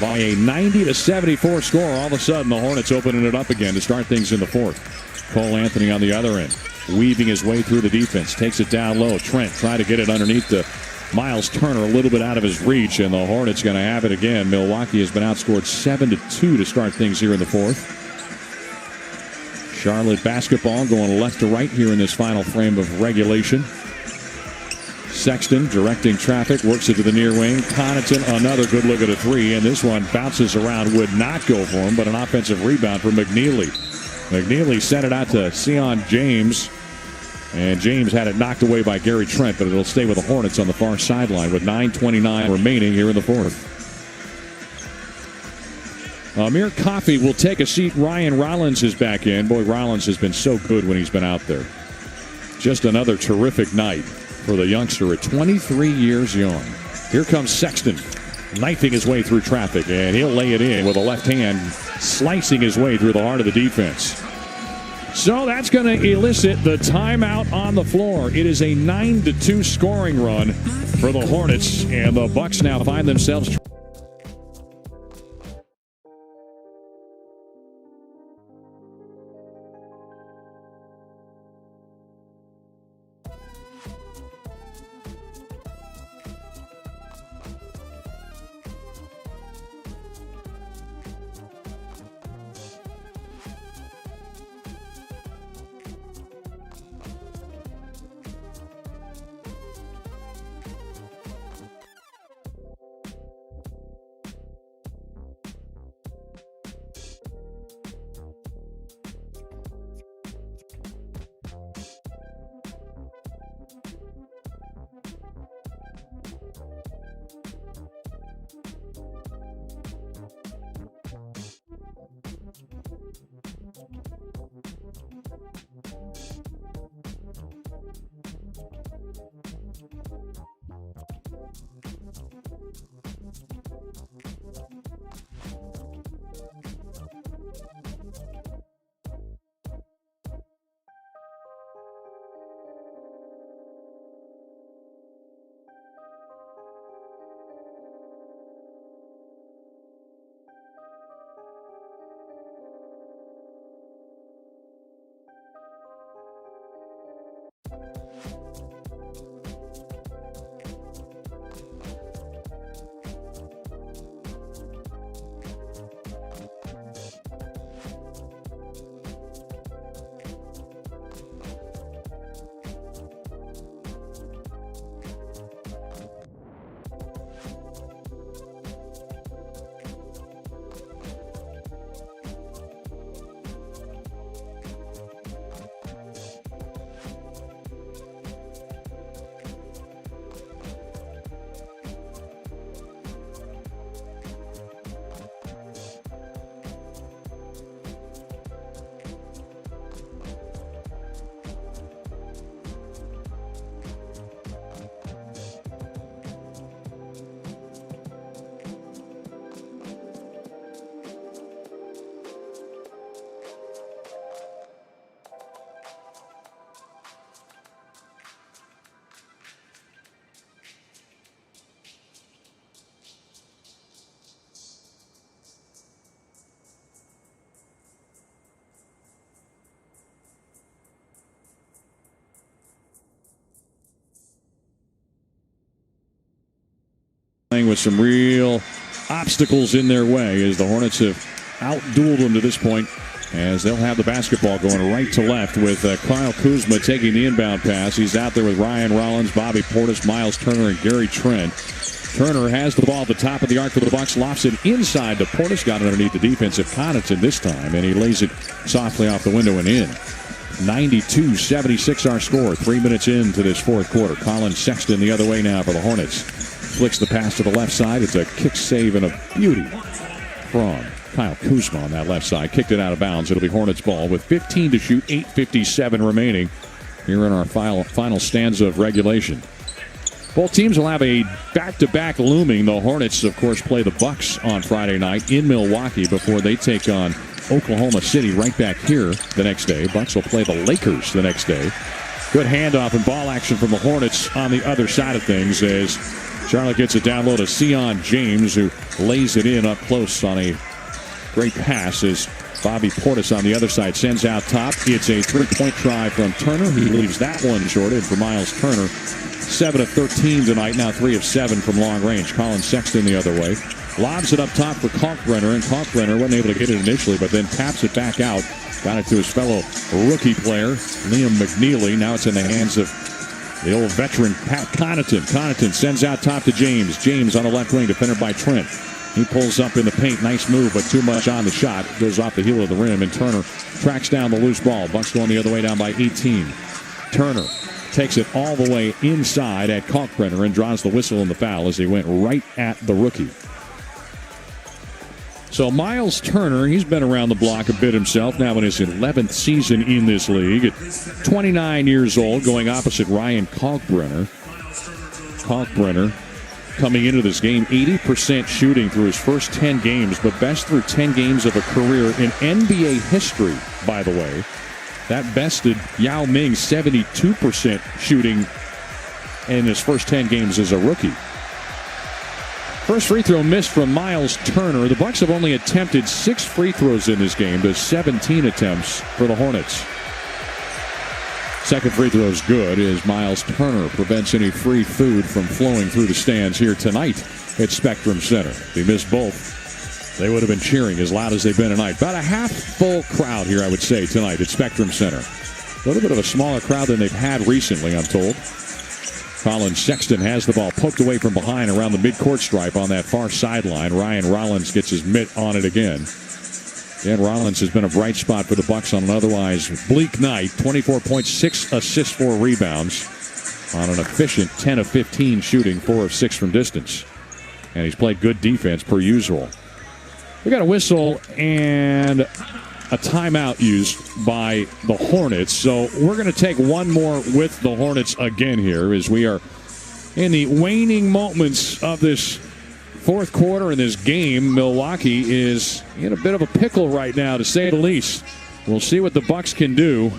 by a 90-74 score. All of a sudden, the Hornets opening it up again to start things in the fourth. Cole Anthony on the other end. Weaving his way through the defense. Takes it down low. Trent trying to get it underneath the Miles Turner, a little bit out of his reach, and the Hornets going to have it again. Milwaukee has been outscored 7-2 to start things here in the fourth. Charlotte basketball going left to right here in this final frame of regulation. Sexton directing traffic, works it to the near wing. Connaughton, another good look at a three, and this one bounces around, would not go for him, but an offensive rebound for McNeely. McNeely sent it out to Sion James, and James had it knocked away by Gary Trent, but it'll stay with the Hornets on the far sideline with 9:29 remaining here in the fourth. Amir Coffey will take a seat. Ryan Rollins is back in. Boy, Rollins has been so good when he's been out there. Just another terrific night for the youngster at 23 years young. Here comes Sexton, knifing his way through traffic, and he'll lay it in with a left hand, slicing his way through the heart of the defense. So that's going to elicit the timeout on the floor. It is a 9-2 scoring run for the Hornets, and the Bucks now find themselves with some real obstacles in their way as the Hornets have outdueled them to this point, as they'll have the basketball going right to left with Kyle Kuzma taking the inbound pass. He's out there with Ryan Rollins, Bobby Portis, Miles Turner, and Gary Trent. Turner has the ball at the top of the arc for the Bucks, lofts it inside to Portis, got it underneath the defensive Connaughton this time, and he lays it softly off the window and in. 92-76 our score, 3 minutes into this fourth quarter. Colin Sexton the other way now for the Hornets. Flicks the pass to the left side. It's a kick save and a beauty from Kyle Kuzma on that left side. Kicked it out of bounds. It'll be Hornets ball with 15 to shoot, 8:57 remaining here in our final stanza of regulation. Both teams will have a back-to-back looming. The Hornets, of course, play the Bucks on Friday night in Milwaukee before they take on Oklahoma City right back here the next day. Bucks will play the Lakers the next day. Good handoff and ball action from the Hornets on the other side of things as Charlotte gets it down low to Sion James, who lays it in up close on a great pass as Bobby Portis on the other side sends out top. It's a three-point try from Turner. He leaves that one short. And for Miles Turner, 7 of 13 tonight, now 3 of 7 from long range. Colin Sexton the other way. Lobs it up top for Kalkbrenner, and Kalkbrenner wasn't able to get it initially, but then taps it back out. Got it to his fellow rookie player, Liam McNeely. Now it's in the hands of the old veteran, Pat Connaughton. Connaughton sends out top to James. James on the left wing, defended by Trent. He pulls up in the paint. Nice move, but too much on the shot. Goes off the heel of the rim, and Turner tracks down the loose ball. Bucks going the other way down by 18. Turner takes it all the way inside at Kalkbrenner and draws the whistle and the foul as he went right at the rookie. So Miles Turner, he's been around the block a bit himself, now in his 11th season in this league. At 29 years old, going opposite Ryan Kalkbrenner. Kalkbrenner coming into this game, 80% shooting through his first 10 games, but best through 10 games of a career in NBA history, by the way. That bested Yao Ming, 72% shooting in his first 10 games as a rookie. First free throw missed from Miles Turner. The Bucks have only attempted 6 free throws in this game to 17 attempts for the Hornets. Second free throw is good as Miles Turner prevents any free food from flowing through the stands here tonight at Spectrum Center. If he missed both, they would have been cheering as loud as they've been tonight. About a half-full crowd here, I would say, tonight at Spectrum Center. A little bit of a smaller crowd than they've had recently, I'm told. Colin Sexton has the ball poked away from behind around the midcourt stripe on that far sideline. Ryan Rollins gets his mitt on it again. Dan Rollins has been a bright spot for the Bucks on an otherwise bleak night. 24 points, 6 assists, 4 rebounds on an efficient 10 of 15 shooting, 4 of 6 from distance. And he's played good defense per usual. We got a whistle and a timeout used by the Hornets. So we're going to take one more with the Hornets again here as we are in the waning moments of this fourth quarter in this game. Milwaukee is in a bit of a pickle right now, to say the least. We'll see what the Bucks can do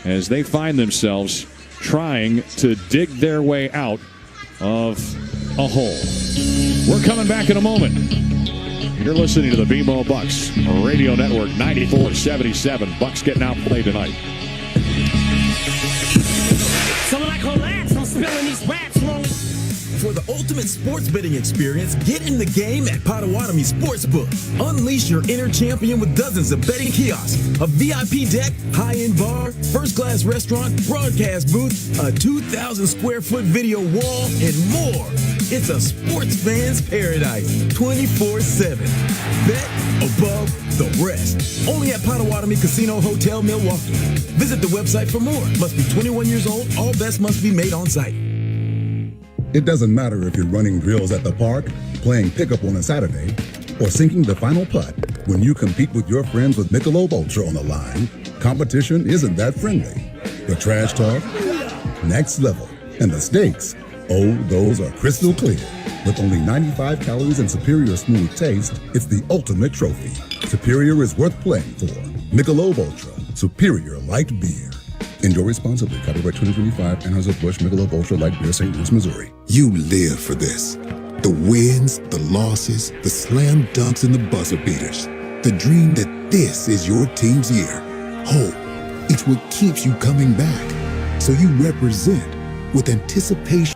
as they find themselves trying to dig their way out of a hole. We're coming back in a moment. You're listening to the vivo Bucks Radio Network, 94-77. Bucks getting outplayed tonight. So like relax, I'm spilling these raps wrong. For the ultimate sports betting experience, get in the game at Potawatomi Sportsbook. Unleash your inner champion with dozens of betting kiosks, a VIP deck, high-end bar, first-class restaurant, broadcast booth, a 2,000-square-foot video wall, and more. It's a sports fan's paradise, 24/7. Bet above the rest. Only at Potawatomi Casino Hotel, Milwaukee. Visit the website for more. Must be 21 years old. All bets must be made on site. It doesn't matter if you're running drills at the park, playing pickup on a Saturday, or sinking the final putt. When you compete with your friends with Michelob Ultra on the line, competition isn't that friendly. The trash talk, next level, and the stakes, oh, those are crystal clear. With only 95 calories and superior smooth taste, it's the ultimate trophy. Superior is worth playing for. Michelob Ultra, superior light beer. Enjoy responsibly. Copyright 2025, Anheuser-Busch Michelob Ultra Light Beer, St. Louis, Missouri. You live for this. The wins, the losses, the slam dunks, and the buzzer beaters. The dream that this is your team's year. Hope. It's what keeps you coming back. So you represent with anticipation.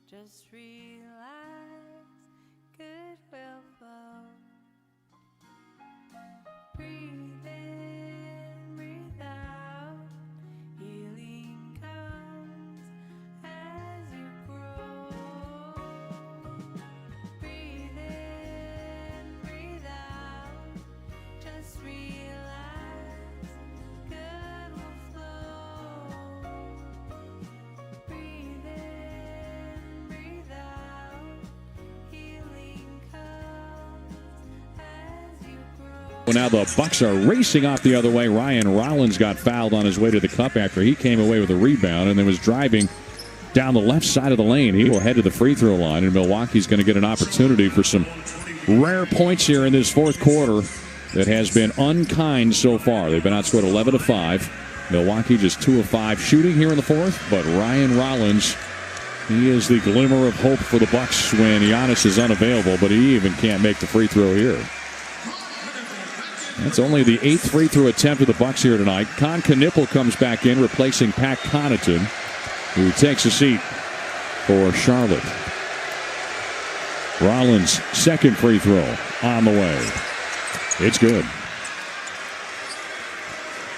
Just relax, good will flow. Breathe in, breathe out. Healing comes as you grow. Breathe in, breathe out. Just relax, good will flow. Breathe in, breathe out. Healing comes as you grow. Well, now the Bucks are racing off the other way. Ryan Rollins got fouled on his way to the cup after he came away with a rebound and then was driving down the left side of the lane. He will head to the free throw line, and Milwaukee's going to get an opportunity for some rare points here in this fourth quarter that has been unkind so far. They've been outscored 11-5. Milwaukee just 2 of 5 shooting here in the fourth, but Ryan Rollins, he is the glimmer of hope for the Bucks when Giannis is unavailable, but he even can't make the free throw here. That's only the 8th free throw attempt of the Bucks here tonight. Con Knipple comes back in, replacing Pat Connaughton, who takes a seat for Charlotte. Rollins' second free throw on the way. It's good.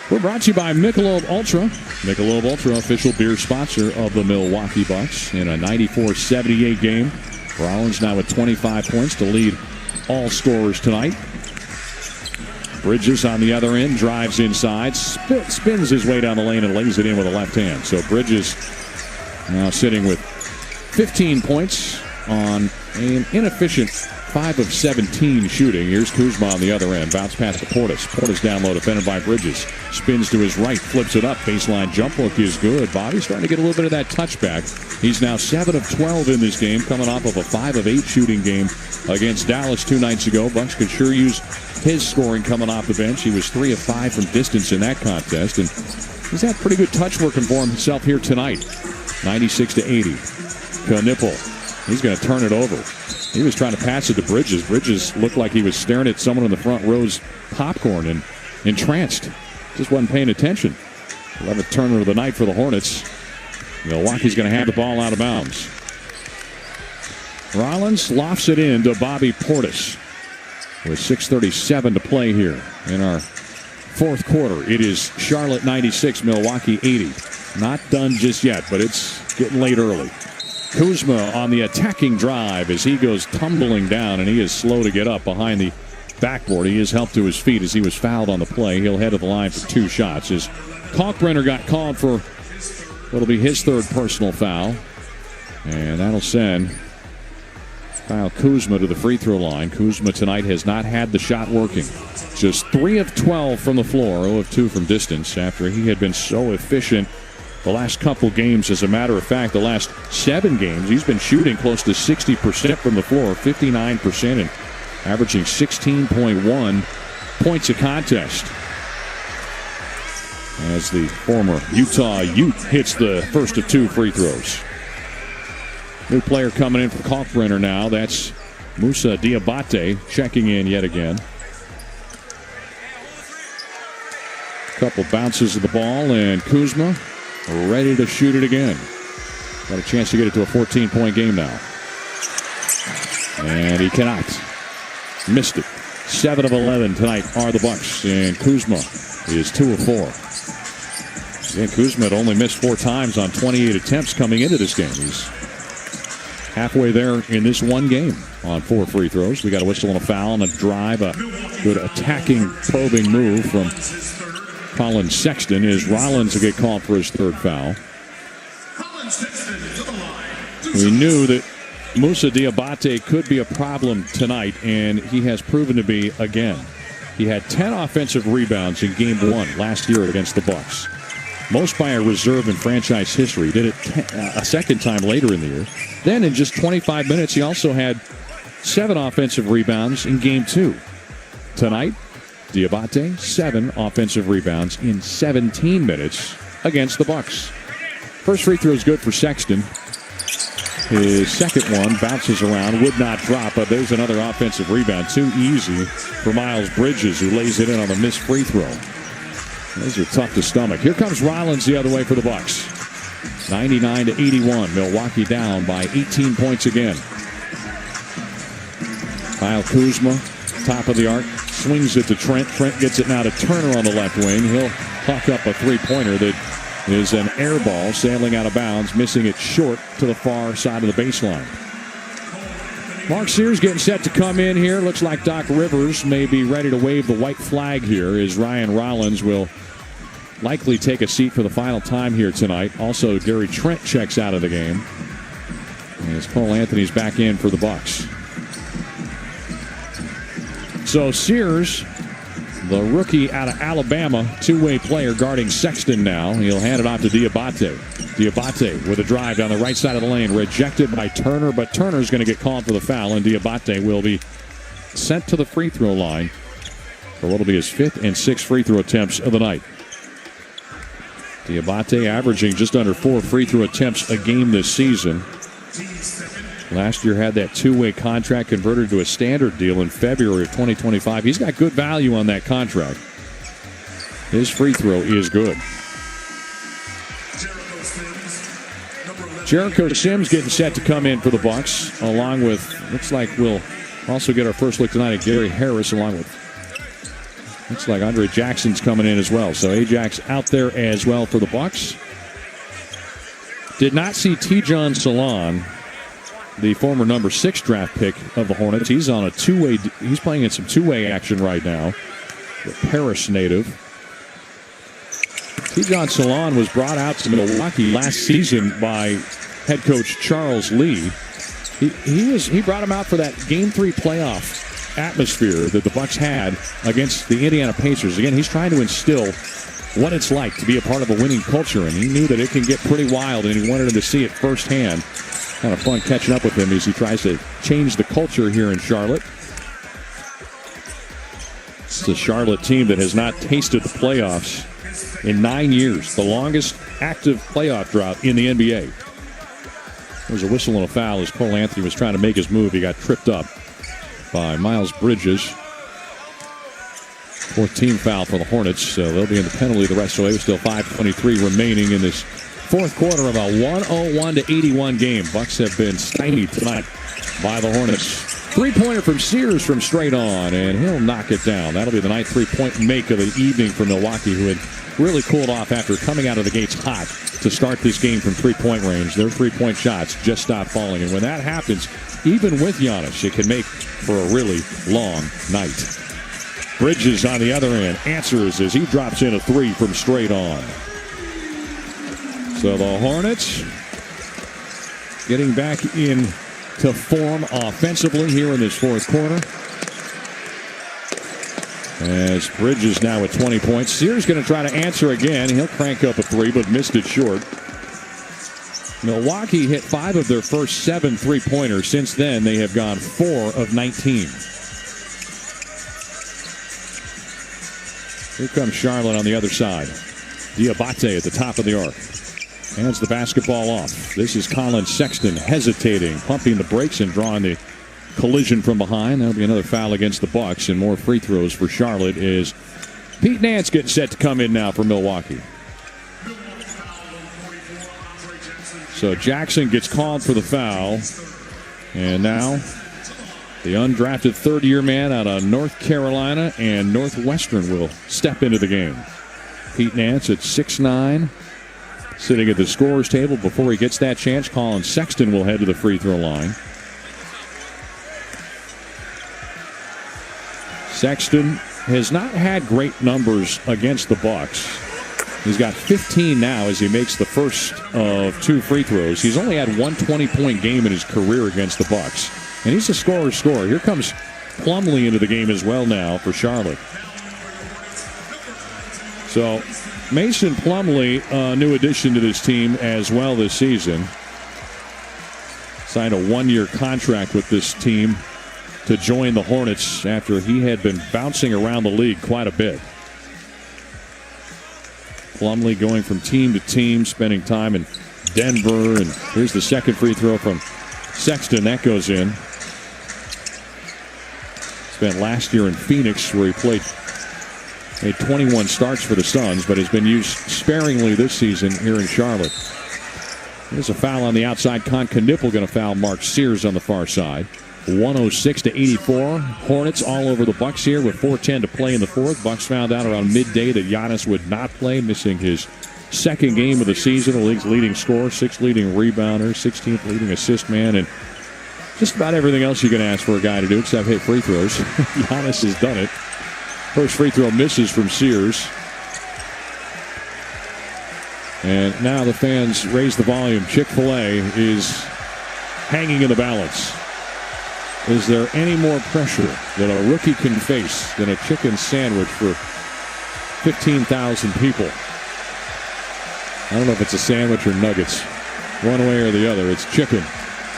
We're brought to you by Michelob Ultra. Michelob Ultra, official beer sponsor of the Milwaukee Bucks in a 94-78 game. Rollins now with 25 points to lead all scorers tonight. Bridges on the other end, drives inside, spins his way down the lane and lays it in with a left hand. So Bridges now sitting with 15 points on an inefficient 5 of 17 shooting. Here's Kuzma on the other end. Bounce pass to Portis. Portis down low, defended by Bridges. Spins to his right, flips it up. Baseline jump hook is good. Bobby's starting to get a little bit of that touchback. He's now 7 of 12 in this game, coming off of a 5 of 8 shooting game against Dallas 2 nights ago. Bucks could sure use his scoring coming off the bench. He was 3 of 5 from distance in that contest, and he's had pretty good touch working for himself here tonight. 96-80. Knipple, he's going to turn it over. He was trying to pass it to Bridges. Bridges looked like he was staring at someone in the front row's popcorn and entranced. Just wasn't paying attention. 11th turnover of the night for the Hornets. Milwaukee's going to have the ball out of bounds. Rollins lofts it in to Bobby Portis with 6:37 to play here in our fourth quarter. It is Charlotte 96, Milwaukee 80. Not done just yet, but it's getting late early. Kuzma on the attacking drive as he goes tumbling down, and he is slow to get up behind the backboard. He is helped to his feet as he was fouled on the play. He'll head to the line for 2 shots as Kalkbrenner got called for what'll be his 3rd personal foul, and that'll send Kyle Kuzma to the free throw line. Kuzma tonight has not had the shot working. Just 3 of 12 from the floor, 0 of 2 from distance after he had been so efficient the last couple games. As a matter of fact, the last 7 games, he's been shooting close to 60% from the floor, 59%, and averaging 16.1 points a contest. As the former Utah Ute hits the first of 2 free throws. New player coming in for Kalkbrenner now. That's Musa Diabate checking in yet again. Couple bounces of the ball, and Kuzma ready to shoot it again. Got a chance to get it to a 14-point game now. And he cannot. Missed it. 7 of 11 tonight are the Bucks, and Kuzma is 2 of 4. Again, Kuzma had only missed 4 times on 28 attempts coming into this game. He's halfway there in this one game on 4 free throws. We got a whistle and a foul and a drive. A good attacking, probing move from Colin Sexton as Rollins will get called for his 3rd foul. We knew that Musa Diabate could be a problem tonight, and he has proven to be again. He had 10 offensive rebounds in Game 1 last year against the Bucks. Most by a reserve in franchise history. Did it a second time later in the year. Then in just 25 minutes, he also had 7 offensive rebounds in Game 2. Tonight, Diabate, 7 offensive rebounds in 17 minutes against the Bucks. First free throw is good for Sexton. His second one bounces around, would not drop, but there's another offensive rebound. Too easy for Miles Bridges, who lays it in on the missed free throw. Those are tough to stomach. Here comes Rollins the other way for the Bucks. 99-81. Milwaukee down by 18 points again. Kyle Kuzma, top of the arc, swings it to Trent. Trent gets it now to Turner on the left wing. He'll huck up a three-pointer that is an air ball sailing out of bounds, missing it short to the far side of the baseline. Mark Sears getting set to come in here. Looks like Doc Rivers may be ready to wave the white flag here as Ryan Rollins will likely take a seat for the final time here tonight. Also, Gary Trent checks out of the game as Cole Anthony's back in for the Bucks. So Sears, the rookie out of Alabama, two-way player guarding Sexton now. He'll hand it off to Diabate. Diabate with a drive down the right side of the lane, rejected by Turner, but Turner's going to get called for the foul, and Diabate will be sent to the free throw line for what will be his 5th and 6th free throw attempts of the night. Diabate averaging just under 4 free throw attempts a game this season. Last year had that two-way contract converted to a standard deal in February of 2025. He's got good value on that contract. His free throw is good. Jericho Sims getting set to come in for the Bucks, along with, looks like we'll also get our first look tonight at Gary Harris, along with, looks like Andre Jackson's coming in as well. So Ajax out there as well for the Bucks. Did not see Tijon Salon, the former number 6 draft pick of the Hornets. He's on a two-way. He's playing in some two-way action right now. The Paris native. Tijon Salon was brought out to Milwaukee last season by head coach Charles Lee. He brought him out for that Game 3 playoff atmosphere that the Bucks had against the Indiana Pacers. Again, he's trying to instill what it's like to be a part of a winning culture, and he knew that it can get pretty wild, and he wanted him to see it firsthand. Kind of fun catching up with him as he tries to change the culture here in Charlotte. It's a Charlotte team that has not tasted the playoffs in 9 years, the longest active playoff drought in the NBA. There was a whistle and a foul as Cole Anthony was trying to make his move. He got tripped up by Miles Bridges. 4th team foul for the Hornets, so they'll be in the penalty the rest of the way. Still 5:23 remaining in this 4th quarter of a 101-81 game. Bucks have been stymied tonight by the Hornets. Three-pointer from Sears from straight on, and he'll knock it down. That'll be the ninth three-point make of the evening for Milwaukee, who had really cooled off after coming out of the gates hot to start this game from three-point range. Their three-point shots just stopped falling, and when that happens, even with Giannis, it can make for a really long night. Bridges on the other end answers as he drops in a three from straight on. So the Hornets getting back in to form offensively here in this 4th quarter. As Bridges now at 20 points. Sears going to try to answer again. He'll crank up a three, but missed it short. Milwaukee hit 5 of their first 7 three-pointers. Since then, they have gone 4 of 19. Here comes Charlotte on the other side. Diabate at the top of the arc. Hands the basketball off. This is Colin Sexton hesitating, pumping the brakes and drawing the collision from behind. That'll be another foul against the Bucks, and more free throws for Charlotte is Pete Nance getting set to come in now for Milwaukee. So Jackson gets called for the foul, and now the undrafted third-year man out of North Carolina and Northwestern will step into the game. Pete Nance at 6'9", sitting at the scorer's table. Before he gets that chance, Colin Sexton will head to the free throw line. Sexton has not had great numbers against the Bucks. He's got 15 now as he makes the first of 2 free throws. He's only had one 20-point game in his career against the Bucks, and he's a scorer's scorer. Here comes Plumlee into the game as well now for Charlotte. So Mason Plumlee, a new addition to this team as well this season. Signed a 1-year contract with this team to join the Hornets after he had been bouncing around the league quite a bit. Plumlee going from team to team, spending time in Denver, and here's the second free throw from Sexton. That goes in. Spent last year in Phoenix where he made 21 starts for the Suns, but has been used sparingly this season here in Charlotte. There's a foul on the outside. Knipple going to foul Mark Sears on the far side. 106-84. Hornets all over the Bucks here with 4:10 to play in the fourth. Bucks found out around midday that Giannis would not play, missing his second game of the season. The league's leading scorer, 6th leading rebounder, 16th leading assist man, and just about everything else you can ask for a guy to do except hit free throws. Giannis has done it. First free throw misses from Sears. And now the fans raise the volume. Chick-fil-A is hanging in the balance. Is there any more pressure that a rookie can face than a chicken sandwich for 15,000 people? I don't know if it's a sandwich or nuggets. One way or the other, it's chicken.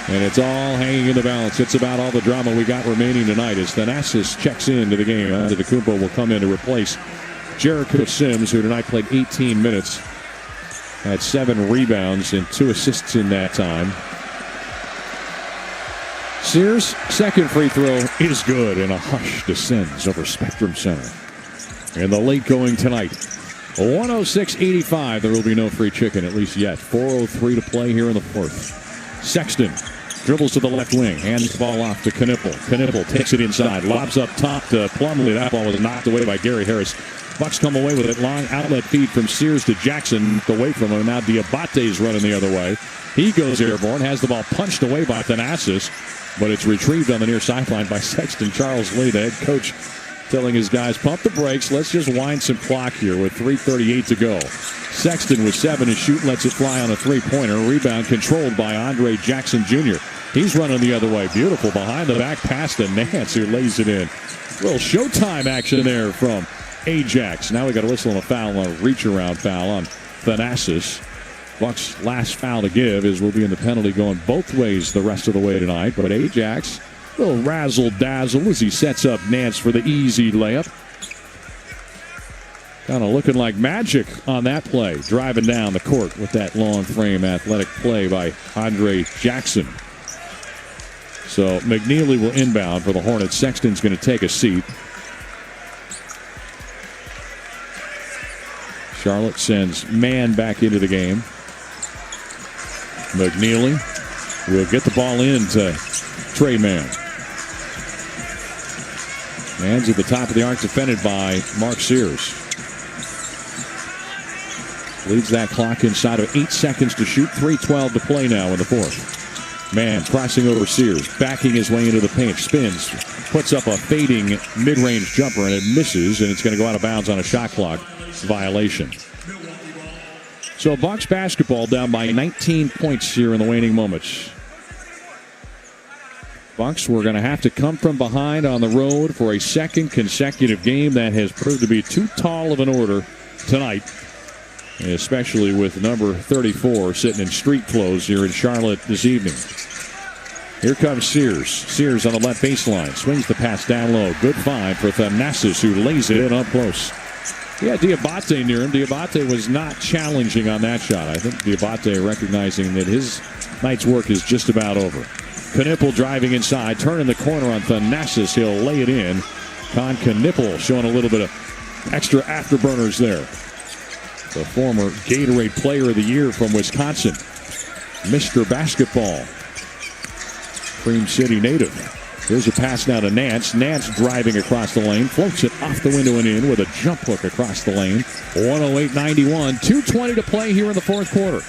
And it's all hanging in the balance. It's about all the drama we got remaining tonight as Thanasis checks into the game. Antetokounmpo will come in to replace Jericho Sims, who tonight played 18 minutes. Had 7 rebounds and 2 assists in that time. Sears' second free throw is good, and a hush descends over Spectrum Center. And the late going tonight, 106-85. There will be no free chicken, at least yet. 4:03 to play here in the fourth. Sexton dribbles to the left wing, hands the ball off to Knipple. Knipple takes it inside, lobs up top to Plumlee. That ball was knocked away by Gary Harris. Bucks come away with it. Long outlet feed from Sears to Jackson, away from him. Now Diabate's running the other way. He goes airborne, has the ball punched away by Thanasis, but it's retrieved on the near sideline by Sexton. Charles Lee, the head coach, telling his guys, pump the brakes. Let's just wind some clock here with 3:38 to go. Sexton with 7 to shoot, lets it fly on a three-pointer. Rebound controlled by Andre Jackson Jr. He's running the other way. Beautiful behind-the-back pass to Nance, who lays it in. A little Showtime action there from Ajax. Now we got a whistle and a foul on a reach-around foul on Thanasis. Bucks' last foul to give is we'll be in the penalty going both ways the rest of the way tonight. But Ajax, a little razzle-dazzle as he sets up Nance for the easy layup. Kind of looking like magic on that play. Driving down the court with that long frame athletic play by Andre Jackson. So McNeely will inbound for the Hornets. Sexton's going to take a seat. Charlotte sends man back into the game. McNeely will get the ball in to Trey Mann. Mann's at the top of the arc, defended by Mark Sears. Leads that clock inside of 8 seconds to shoot. 3:12 to play now in the fourth. Mann crossing over Sears, backing his way into the paint, spins, puts up a fading mid-range jumper, and it misses, and it's going to go out of bounds on a shot clock violation. So Bucks basketball down by 19 points here in the waning moments. Bucks were going to have to come from behind on the road for a second consecutive game that has proved to be too tall of an order tonight, especially with number 34 sitting in street clothes here in Charlotte this evening. Here comes Sears. Sears on the left baseline. Swings the pass down low. Good find for Thanasis, who lays it in up close. He had Diabate near him. Diabate was not challenging on that shot. I think Diabate recognizing that his night's work is just about over. Knipple driving inside, turning the corner on Thanasis. He'll lay it in. Knipple showing a little bit of extra afterburners there. The former Gatorade Player of the Year from Wisconsin. Mr. Basketball. Cream City native. Here's a pass now to Nance. Nance driving across the lane. Floats it off the window and in with a jump hook across the lane. 108-91. 2:20 to play here in the fourth quarter.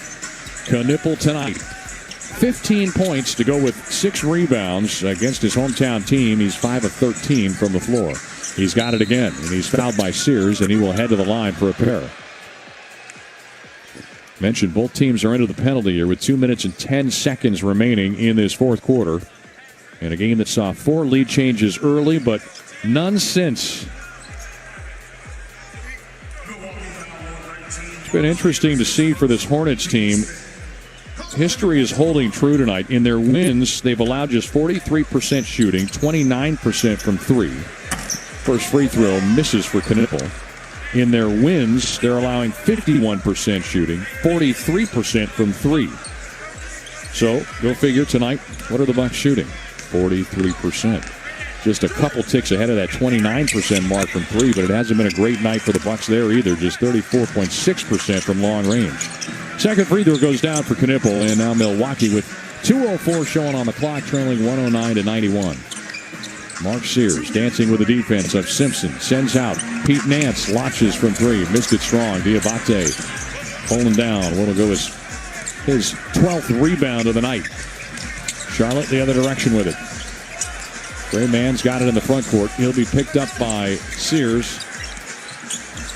Knipple tonight. 15 points to go with 6 rebounds against his hometown team. He's 5 of 13 from the floor. He's got it again, and he's fouled by Sears, and he will head to the line for a pair. Mentioned both teams are into the penalty here with 2 minutes and 10 seconds remaining in this fourth quarter. In a game that saw 4 lead changes early, but none since. It's been interesting to see for this Hornets team. History is holding true tonight. In their wins, they've allowed just 43% shooting, 29% from 3. First free throw misses for Knipple. In their wins, they're allowing 51% shooting, 43% from 3. So, go figure tonight, what are the Bucks shooting? 43%. Just a couple ticks ahead of that 29% mark from 3, but it hasn't been a great night for the Bucks there either. Just 34.6% from long range. Second free throw goes down for Knipple, and now Milwaukee with 2:04 showing on the clock, trailing 109-91. Mark Sears dancing with the defense of Simpson. Sends out. Pete Nance launches from three. Missed it strong. Diabate pulling down. What'll go his 12th rebound of the night. Charlotte the other direction with it. Gray Man's got it in the front court. He'll be picked up by Sears.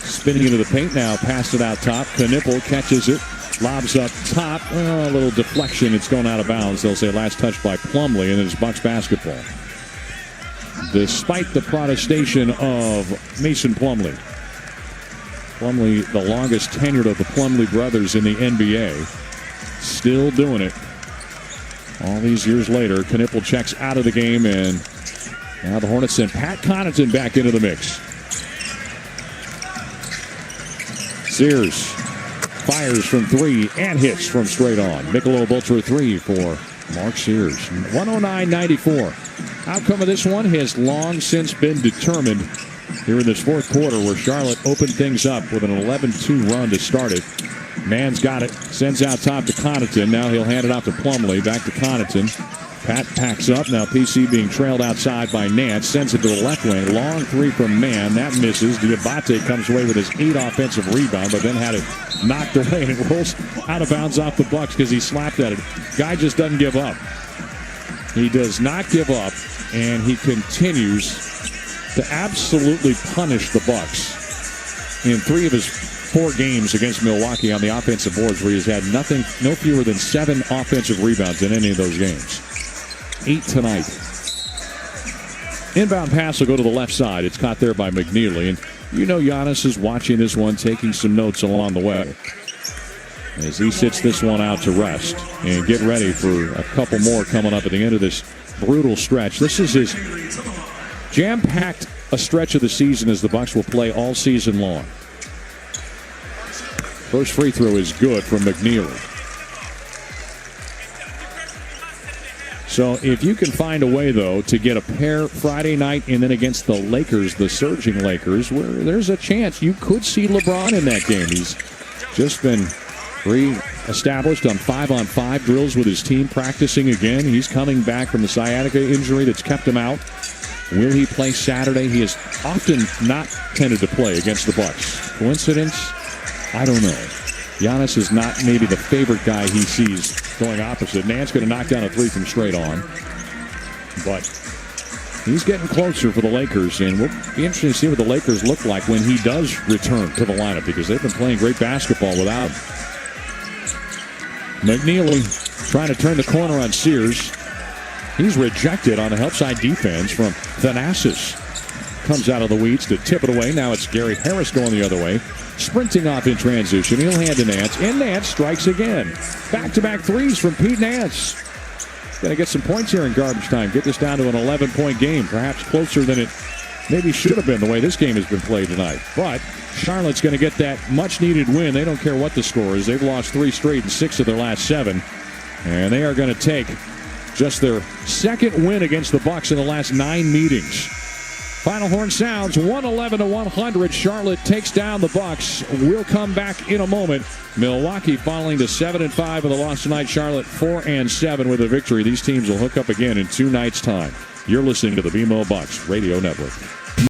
Spinning into the paint now. Passed it out top. Knipple catches it. Lobs up top. A little deflection. It's going out of bounds. They'll say last touch by Plumlee, and it's Bucks basketball. Despite the protestation of Mason Plumlee. Plumlee, the longest tenured of the Plumlee brothers in the NBA. Still doing it. All these years later, Knipple checks out of the game, and now the Hornets send Pat Connaughton back into the mix. Sears fires from three and hits from straight on. Michelob Ultra 3 for Mark Sears. 109-94. Outcome of this one has long since been determined here in this fourth quarter, where Charlotte opened things up with an 11-2 run to start it. Man's got it. Sends out top to Connaughton. Now he'll hand it off to Plumlee. Back to Connaughton. Pat packs up. Now PC being trailed outside by Nance. Sends it to the left wing. Long three from Mann. That misses. Diabate comes away with his 8th offensive rebound, but then had it knocked away, and it rolls out of bounds off the Bucks because he slapped at it. Guy just doesn't give up. He does not give up, and he continues to absolutely punish the Bucks in 3 of his 4 games against Milwaukee on the offensive boards, where he's had no fewer than 7 offensive rebounds in any of those games. 8 tonight. Inbound pass will go to the left side. It's caught there by McNeely, and you know Giannis is watching this one, taking some notes along the way as he sits this one out to rest and get ready for a couple more coming up at the end of this brutal stretch. This is his jam-packed a stretch of the season as the Bucks will play all season long. First free throw is good from McNeely. So if you can find a way, though, to get a pair Friday night and then against the Lakers, the surging Lakers, where there's a chance you could see LeBron in that game. He's just been re-established on 5-on-5 drills with his team, practicing again. He's coming back from the sciatica injury that's kept him out. Will he play Saturday? He has often not tended to play against the Bucks. Coincidence? I don't know. Giannis is not maybe the favorite guy he sees going opposite. Nance going to knock down a 3 from straight on. But he's getting closer for the Lakers, and we'll be interested to see what the Lakers look like when he does return to the lineup, because they've been playing great basketball without him. McNeely trying to turn the corner on Sears. He's rejected on the help side defense from Thanasis. Comes out of the weeds to tip it away. Now it's Gary Harris going the other way. Sprinting off in transition. He'll hand to Nance. And Nance strikes again. Back-to-back threes from Pete Nance. Got to get some points here in garbage time. Get this down to an 11-point game. Perhaps closer than it maybe should have been the way this game has been played tonight. But Charlotte's going to get that much-needed win. They don't care what the score is. They've lost 3 straight in 6 of their last 7. And they are going to take just their second win against the Bucks in the last 9 meetings. Final horn sounds, 111-100. Charlotte takes down the Bucks. We'll come back in a moment. Milwaukee falling to 7-5 with a loss tonight. Charlotte 4-7 with a victory. These teams will hook up again in 2 nights' time. You're listening to the BMO Bucks Radio Network.